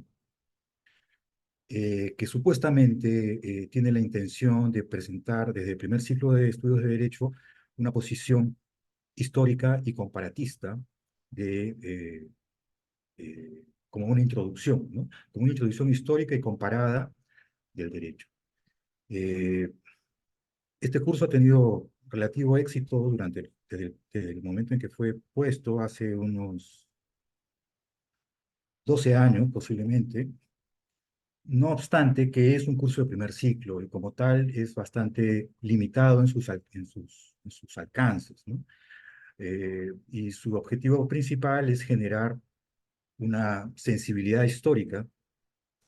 que supuestamente tiene la intención de presentar desde el primer ciclo de estudios de Derecho una posición histórica y comparatista como una introducción, ¿no? Como una introducción histórica y comparada del derecho. Este curso ha tenido relativo éxito desde el momento en que fue puesto, hace unos 12 años posiblemente, no obstante que es un curso de primer ciclo y como tal es bastante limitado en sus alcances, ¿no? Y su objetivo principal es generar una sensibilidad histórica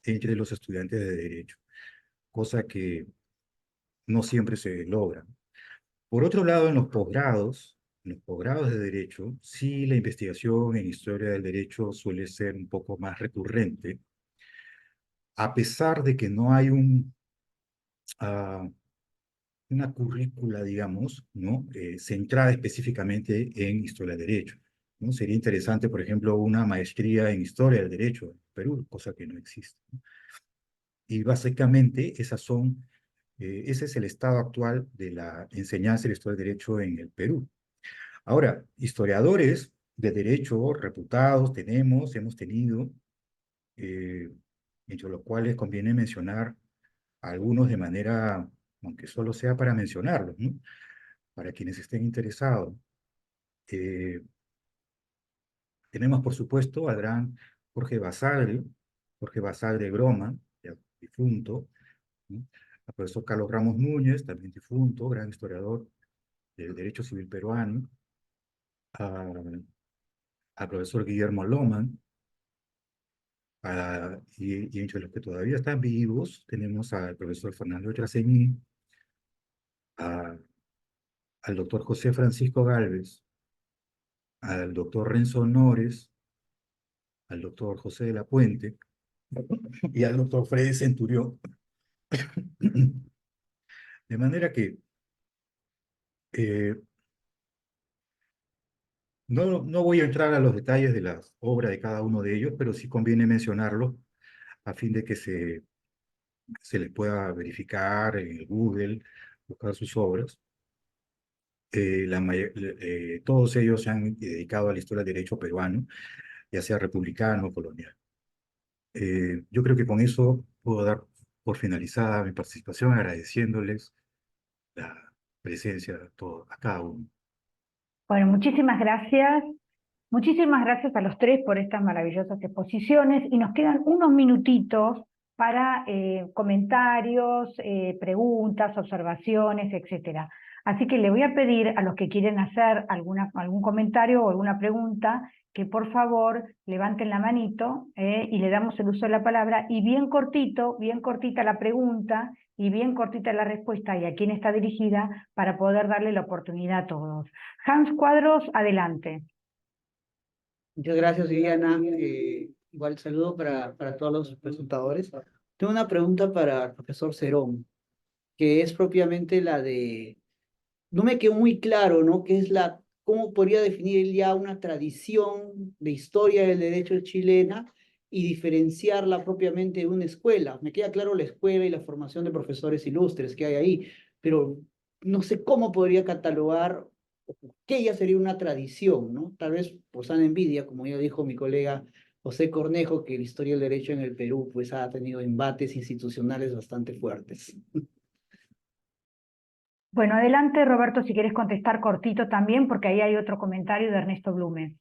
entre los estudiantes de Derecho, cosa que no siempre se logra. Por otro lado, en los posgrados de Derecho, sí la investigación en historia del derecho suele ser un poco más recurrente, a pesar de que no hay uh, una currícula, digamos, ¿no? Centrada específicamente en historia del derecho, ¿no? Sería interesante, por ejemplo, una maestría en historia del derecho en Perú, cosa que no existe, ¿no? Y básicamente ese es el estado actual de la enseñanza de la historia del derecho en el Perú. Ahora, historiadores de derecho reputados hemos tenido, eh, entre los cuales conviene mencionar algunos de manera, aunque solo sea para mencionarlos, ¿no? Para quienes estén interesados. Tenemos, por supuesto, al gran Jorge Basadre Groma, ya difunto, ¿no? Al profesor Carlos Ramos Núñez, también difunto, gran historiador del derecho civil peruano, al profesor Guillermo Loman, y entre los que todavía están vivos tenemos al profesor Fernando Traseñí, al doctor José Francisco Gálvez, al doctor Renzo Honores, al doctor José de la Puente y al doctor Freddy Centurión. De manera que no voy a entrar a los detalles de las obras de cada uno de ellos, pero sí conviene mencionarlo a fin de que se les pueda verificar en el Google, buscar sus obras. Todos ellos se han dedicado a la historia del derecho peruano, ya sea republicano o colonial. Yo creo que con eso puedo dar por finalizada mi participación, agradeciéndoles la presencia a cada uno. Bueno, muchísimas gracias. Muchísimas gracias a los tres por estas maravillosas exposiciones y nos quedan unos minutitos para comentarios, preguntas, observaciones, etc. Así que le voy a pedir a los que quieren hacer algún comentario o alguna pregunta, que por favor levanten la manito y le damos el uso de la palabra, y bien cortito, bien cortita la pregunta y bien cortita la respuesta y a quién está dirigida para poder darle la oportunidad a todos. Hans Cuadros, adelante. Muchas gracias, Viviana. Igual saludo para todos los presentadores. Tengo una pregunta para el profesor Cerón, que es propiamente la de... No me quedó muy claro, ¿no? ¿Qué es cómo podría definir él ya una tradición de historia del derecho chilena y diferenciarla propiamente de una escuela? Me queda claro la escuela y la formación de profesores ilustres que hay ahí, pero no sé cómo podría catalogar que ya sería una tradición, ¿no? Tal vez por sana envidia, como ya dijo mi colega José Cornejo, que la historia del derecho en el Perú pues ha tenido embates institucionales bastante fuertes. Bueno, adelante Roberto, si quieres contestar cortito también, porque ahí hay otro comentario de Ernesto Blume.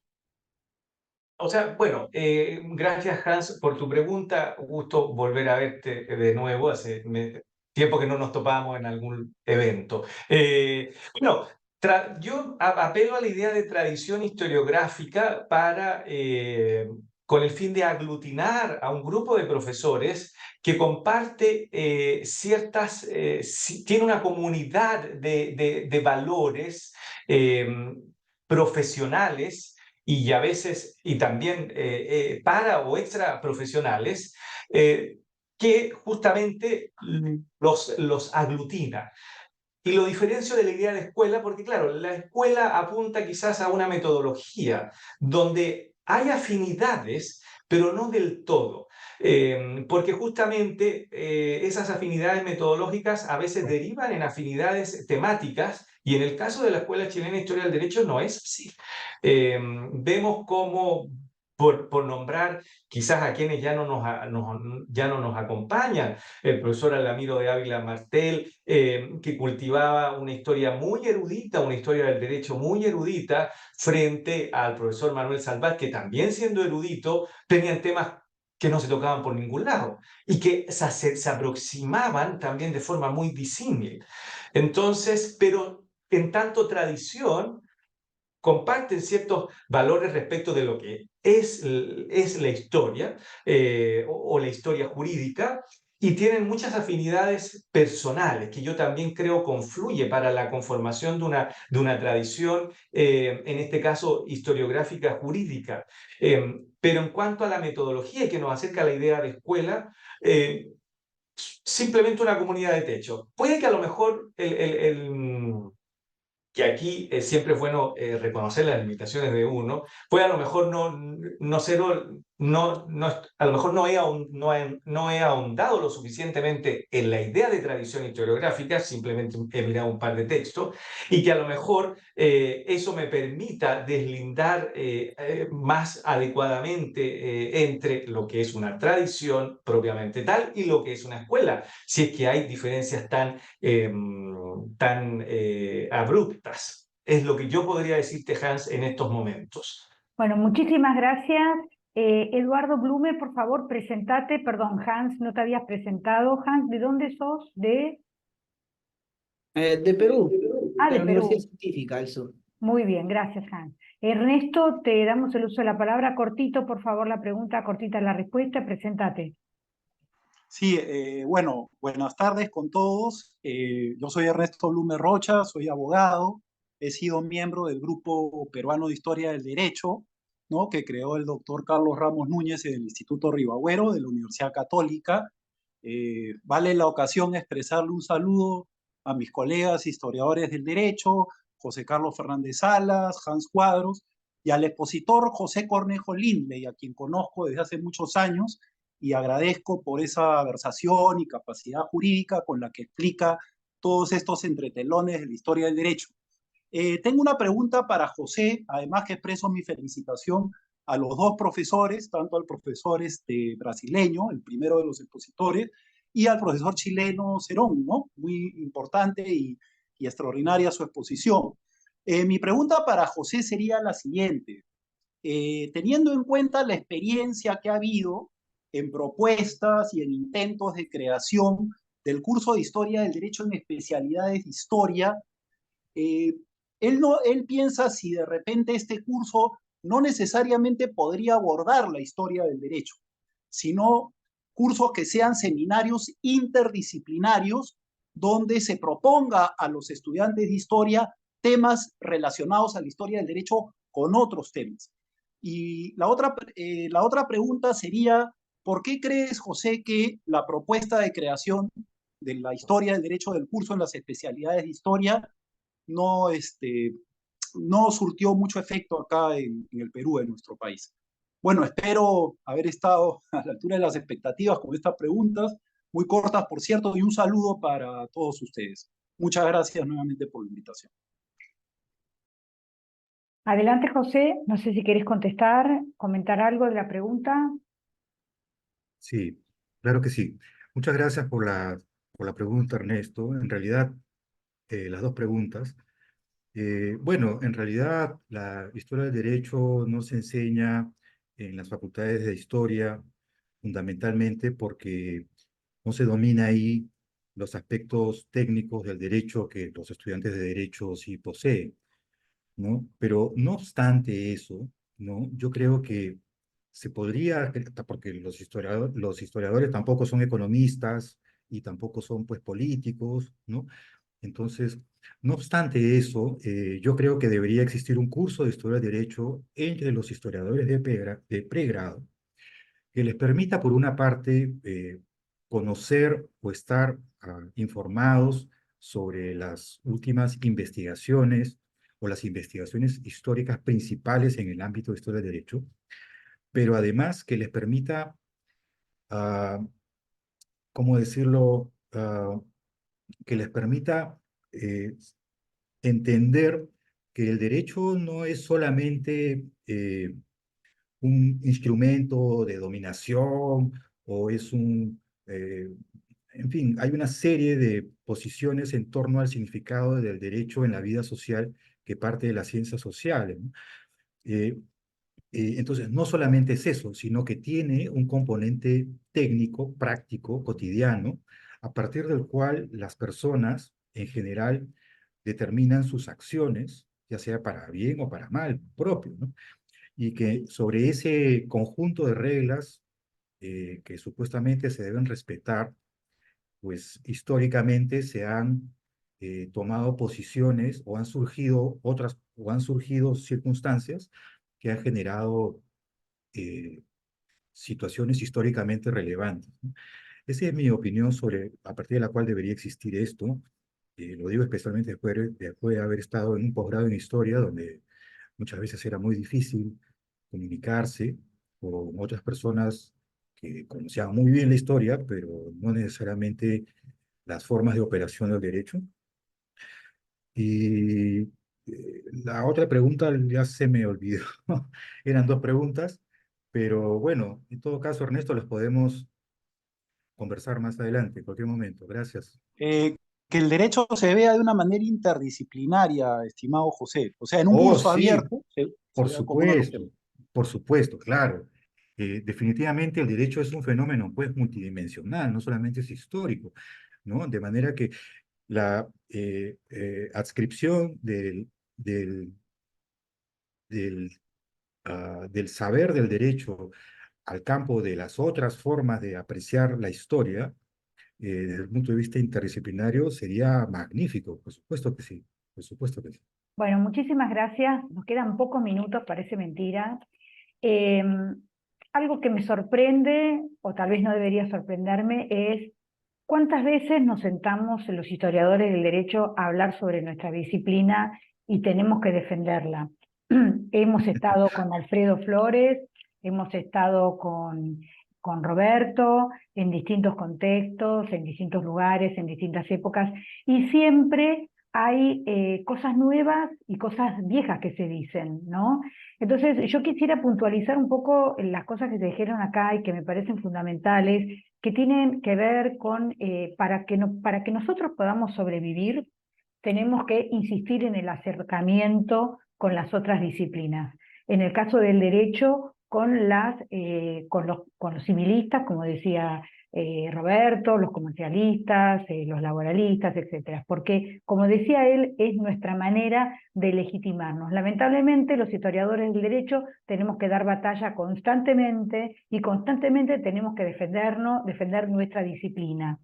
O sea, bueno, gracias Hans por tu pregunta. Gusto volver a verte de nuevo. Hace tiempo que no nos topábamos en algún evento. Bueno, yo apelo a la idea de tradición historiográfica para, con el fin de aglutinar a un grupo de profesores que comparte tiene una comunidad de valores profesionales y a veces, y también para o extra profesionales, que justamente los aglutina. Y lo diferencio de la idea de escuela, porque claro, la escuela apunta quizás a una metodología donde hay afinidades, pero no del todo. Porque justamente esas afinidades metodológicas a veces derivan en afinidades temáticas, y en el caso de la Escuela Chilena de Historia del Derecho no es así. Vemos cómo, por nombrar quizás a quienes ya no nos acompañan, el profesor Alamiro de Ávila Martel, que cultivaba una historia muy erudita, una historia del derecho muy erudita, frente al profesor Manuel Salvat, que también siendo erudito, tenían temas que no se tocaban por ningún lado y que se aproximaban también de forma muy disímil. Entonces, pero en tanto tradición, comparten ciertos valores respecto de lo que es la historia o la historia jurídica, y tienen muchas afinidades personales que yo también creo confluye para la conformación de una tradición, en este caso historiográfica jurídica. Pero en cuanto a la metodología que nos acerca a la idea de escuela, simplemente una comunidad de techo. Puede que a lo mejor que aquí siempre es bueno reconocer las limitaciones de uno, pues a lo mejor a lo mejor no he ahondado lo suficientemente en la idea de tradición historiográfica, simplemente he mirado un par de textos, y que a lo mejor eso me permita deslindar más adecuadamente entre lo que es una tradición propiamente tal y lo que es una escuela, si es que hay diferencias tan abruptas. Es lo que yo podría decirte, Hans, en estos momentos. Bueno, muchísimas gracias. Eduardo Blume, por favor, presentate. Perdón, Hans, no te habías presentado. Hans, ¿de dónde sos? De Perú, Ah, de de la Perú. Universidad Científica del Sur. Muy bien, gracias, Hans. Ernesto, te damos el uso de la palabra. Cortito, por favor, la pregunta, cortita la respuesta. Presentate. Sí, bueno, buenas tardes con todos. Yo soy Ernesto Blume Rocha, soy abogado, he sido miembro del Grupo Peruano de Historia del Derecho, ¿no? Que creó el doctor Carlos Ramos Núñez en el Instituto Ribagüero de la Universidad Católica. Vale la ocasión expresarle un saludo a mis colegas historiadores del derecho, José Carlos Fernández Salas, Hans Cuadros, y al expositor José Cornejo Lindley, a quien conozco desde hace muchos años, y agradezco por esa versación y capacidad jurídica con la que explica todos estos entretelones de la historia del derecho. Tengo una pregunta para José, además que expreso mi felicitación a los dos profesores, tanto al profesor brasileño, el primero de los expositores, y al profesor chileno Cerón, ¿no? Muy importante y extraordinaria su exposición. Mi pregunta para José sería la siguiente. Teniendo en cuenta la experiencia que ha habido en propuestas y en intentos de creación del curso de Historia del Derecho en especialidades de Historia, Él piensa si de repente este curso no necesariamente podría abordar la historia del derecho, sino cursos que sean seminarios interdisciplinarios donde se proponga a los estudiantes de historia temas relacionados a la historia del derecho con otros temas. Y la otra pregunta sería, ¿por qué crees, José, que la propuesta de creación de la historia del derecho del curso en las especialidades de historia no, no surtió mucho efecto acá en el Perú, en nuestro país? Bueno, espero haber estado a la altura de las expectativas con estas preguntas, muy cortas, por cierto, y un saludo para todos ustedes. Muchas gracias nuevamente por la invitación. Adelante, José. No sé si querés contestar, comentar algo de la pregunta. Sí, claro que sí. Muchas gracias por la pregunta, Ernesto. En realidad, las dos preguntas. Bueno, en realidad la historia del derecho no se enseña en las facultades de historia fundamentalmente porque no se domina ahí los aspectos técnicos del derecho que los estudiantes de derecho sí poseen, ¿no? Pero no obstante eso, ¿no? Yo creo que se podría, porque los historiadores tampoco son economistas y tampoco son pues políticos, ¿no? Entonces, no obstante eso, yo creo que debería existir un curso de historia del derecho entre los historiadores de pregrado que les permita, por una parte, conocer o estar informados sobre las últimas investigaciones o las investigaciones históricas principales en el ámbito de historia del derecho, pero además que les permita, ah, ¿cómo decirlo?, que les permita entender que el derecho no es solamente un instrumento de dominación o es en fin, hay una serie de posiciones en torno al significado del derecho en la vida social que parte de las ciencias sociales, ¿no? Entonces, no solamente es eso, sino que tiene un componente técnico, práctico, cotidiano, a partir del cual las personas, en general, determinan sus acciones, ya sea para bien o para mal propio, ¿no? Y que sobre ese conjunto de reglas que supuestamente se deben respetar, pues históricamente se han tomado posiciones o han surgido circunstancias que han generado situaciones históricamente relevantes, ¿no? Esa es mi opinión sobre a partir de la cual debería existir esto. Lo digo especialmente después de haber estado en un posgrado en historia, donde muchas veces era muy difícil comunicarse con otras personas que conocían muy bien la historia, pero no necesariamente las formas de operación del derecho. Y la otra pregunta ya se me olvidó. Eran dos preguntas, pero bueno, en todo caso, Ernesto, las podemos conversar más adelante, en cualquier momento. Gracias. Que el derecho se vea de una manera interdisciplinaria, estimado José. O sea, en un Oh, curso sí, abierto se vea como una opción. por supuesto, claro. Definitivamente el derecho es un fenómeno pues multidimensional, no solamente es histórico, ¿no? De manera que la adscripción del, del saber del derecho al campo de las otras formas de apreciar la historia, desde el punto de vista interdisciplinario, sería magnífico, por supuesto que sí, por supuesto que sí. Bueno, muchísimas gracias. Nos quedan pocos minutos, parece mentira. Eh, Algo que me sorprende, o tal vez no debería sorprenderme, es cuántas veces nos sentamos los historiadores del derecho a hablar sobre nuestra disciplina y tenemos que defenderla. Hemos estado con Alfredo Flores, hemos estado con Roberto en distintos contextos, en distintos lugares, en distintas épocas, y siempre hay cosas nuevas y cosas viejas que se dicen, ¿no? Entonces, yo quisiera puntualizar un poco las cosas que se dijeron acá y que me parecen fundamentales, que tienen que ver con, para que nosotros podamos sobrevivir, tenemos que insistir en el acercamiento con las otras disciplinas. En el caso del derecho, con los civilistas, como decía Roberto, los comercialistas, los laboralistas, etcétera, porque, como decía él, es nuestra manera de legitimarnos. Lamentablemente, los historiadores del derecho tenemos que dar batalla constantemente y constantemente tenemos que defender nuestra disciplina.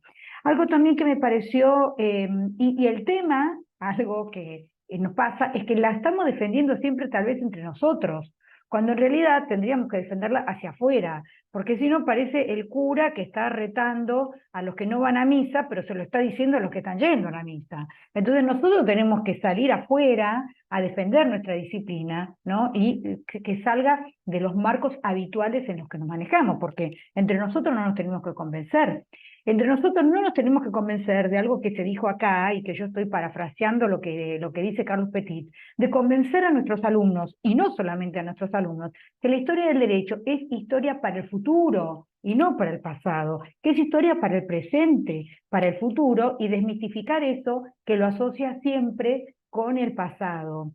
Algo también que me pareció, y el tema, algo que nos pasa, es que la estamos defendiendo siempre tal vez entre nosotros, cuando en realidad tendríamos que defenderla hacia afuera, porque si no parece el cura que está retando a los que no van a misa, pero se lo está diciendo a los que están yendo a la misa. Entonces nosotros tenemos que salir afuera a defender nuestra disciplina, ¿no? Y que salga de los marcos habituales en los que nos manejamos, porque entre nosotros no nos tenemos que convencer. Entre nosotros no nos tenemos que convencer de algo que se dijo acá, y que yo estoy parafraseando lo que dice Carlos Petit, de convencer a nuestros alumnos, y no solamente a nuestros alumnos, que la historia del derecho es historia para el futuro y no para el pasado, que es historia para el presente, para el futuro, y desmitificar eso que lo asocia siempre con el pasado.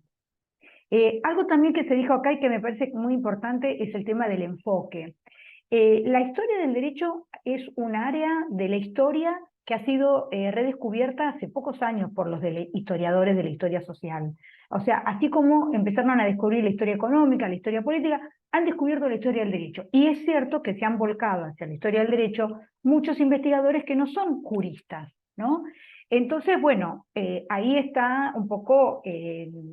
Algo también que se dijo acá y que me parece muy importante es el tema del enfoque. La historia del derecho es un área de la historia que ha sido redescubierta hace pocos años por los historiadores de la historia social. O sea, así como empezaron a descubrir la historia económica, la historia política, han descubierto la historia del derecho. Y es cierto que se han volcado hacia la historia del derecho muchos investigadores que no son juristas, ¿no? Entonces, bueno, ahí está un poco,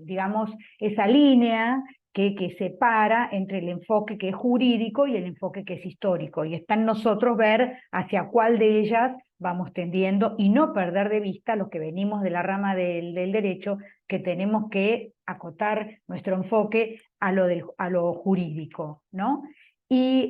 digamos, esa línea que separa entre el enfoque que es jurídico y el enfoque que es histórico, y está en nosotros ver hacia cuál de ellas vamos tendiendo y no perder de vista los que venimos de la rama del derecho, que tenemos que acotar nuestro enfoque a lo jurídico, ¿no? Y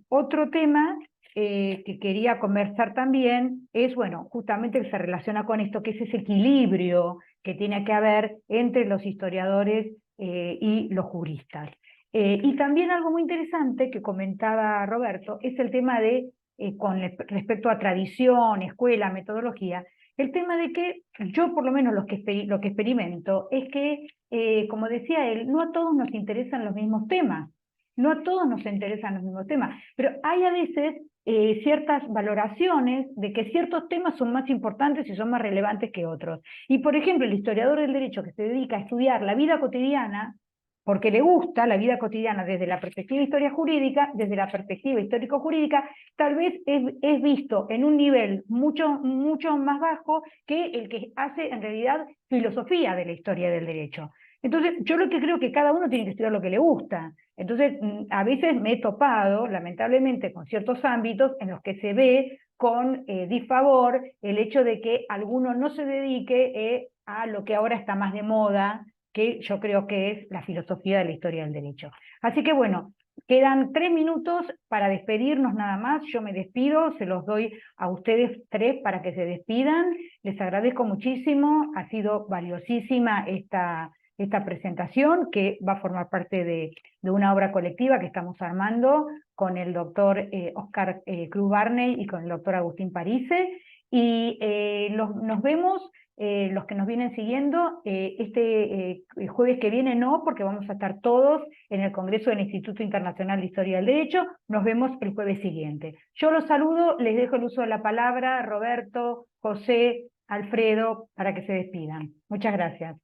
otro tema que quería conversar también es, bueno, justamente que se relaciona con esto, que es ese equilibrio que tiene que haber entre los historiadores y los juristas. Y también algo muy interesante que comentaba Roberto es el tema de, respecto a tradición, escuela, metodología, el tema de que yo por lo menos lo que experimento es que, como decía él, no a todos nos interesan los mismos temas, no a todos nos interesan los mismos temas, pero hay a veces ciertas valoraciones de que ciertos temas son más importantes y son más relevantes que otros. Y por ejemplo, el historiador del derecho que se dedica a estudiar la vida cotidiana, porque le gusta la vida cotidiana desde la perspectiva de historia jurídica, desde la perspectiva histórico-jurídica, tal vez es visto en un nivel mucho más bajo que el que hace en realidad filosofía de la historia del derecho. Entonces, yo lo que creo que cada uno tiene que estudiar lo que le gusta. Entonces, a veces me he topado, lamentablemente, con ciertos ámbitos en los que se ve con disfavor el hecho de que alguno no se dedique a lo que ahora está más de moda, que yo creo que es la filosofía de la historia del derecho. Así que bueno, quedan 3 minutos para despedirnos nada más. Yo me despido, se los doy a ustedes 3 para que se despidan. Les agradezco muchísimo, ha sido valiosísima esta presentación, que va a formar parte de una obra colectiva que estamos armando con el doctor Oscar Cruz Barney y con el doctor Agustín Parise, y nos vemos, los que nos vienen siguiendo, el jueves que viene no, porque vamos a estar todos en el Congreso del Instituto Internacional de Historia del Derecho. Nos vemos el jueves siguiente. Yo los saludo, les dejo el uso de la palabra, Roberto, José, Alfredo, para que se despidan. Muchas gracias.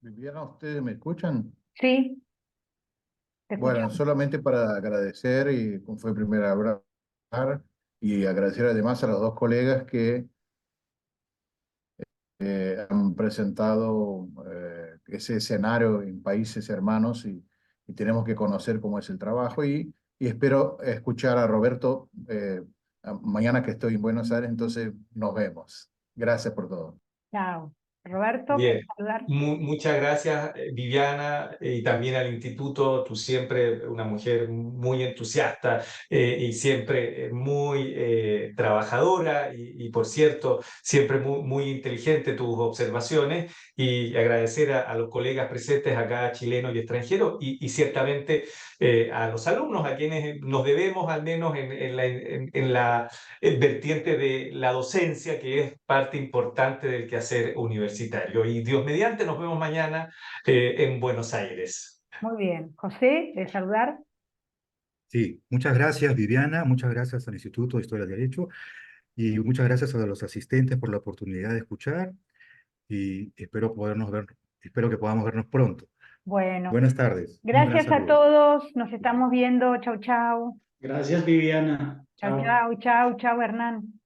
Viviana, ¿ustedes me escuchan? Sí, te Bueno, escuchamos. solamente para agradecer, y como fue primero hablar, y agradecer además a los dos colegas que han presentado ese escenario en países hermanos, y tenemos que conocer cómo es el trabajo, y espero escuchar a Roberto mañana que estoy en Buenos Aires, entonces nos vemos. Gracias por todo. Chao. Roberto, Bien, ¿quieres saludar? muchas gracias, Viviana, y también al instituto. Tú siempre una mujer muy entusiasta y siempre muy trabajadora, y por cierto, siempre muy inteligente tus observaciones, y agradecer a los colegas presentes acá, chilenos y extranjeros, y ciertamente a los alumnos, a quienes nos debemos, al menos en la vertiente de la docencia, que es parte importante del quehacer universitario. Y Dios mediante, nos vemos mañana en Buenos Aires. Muy bien. José, de saludar. Sí, muchas gracias, Viviana, muchas gracias al Instituto de Historia del Derecho y muchas gracias a los asistentes por la oportunidad de escuchar y espero que podamos vernos pronto. Bueno, Buenas tardes, un gran gracias a saludo. todos. Nos estamos viendo. Chau, chau. Gracias, Viviana. Chau, Chao. chau, chau, chau, Hernán.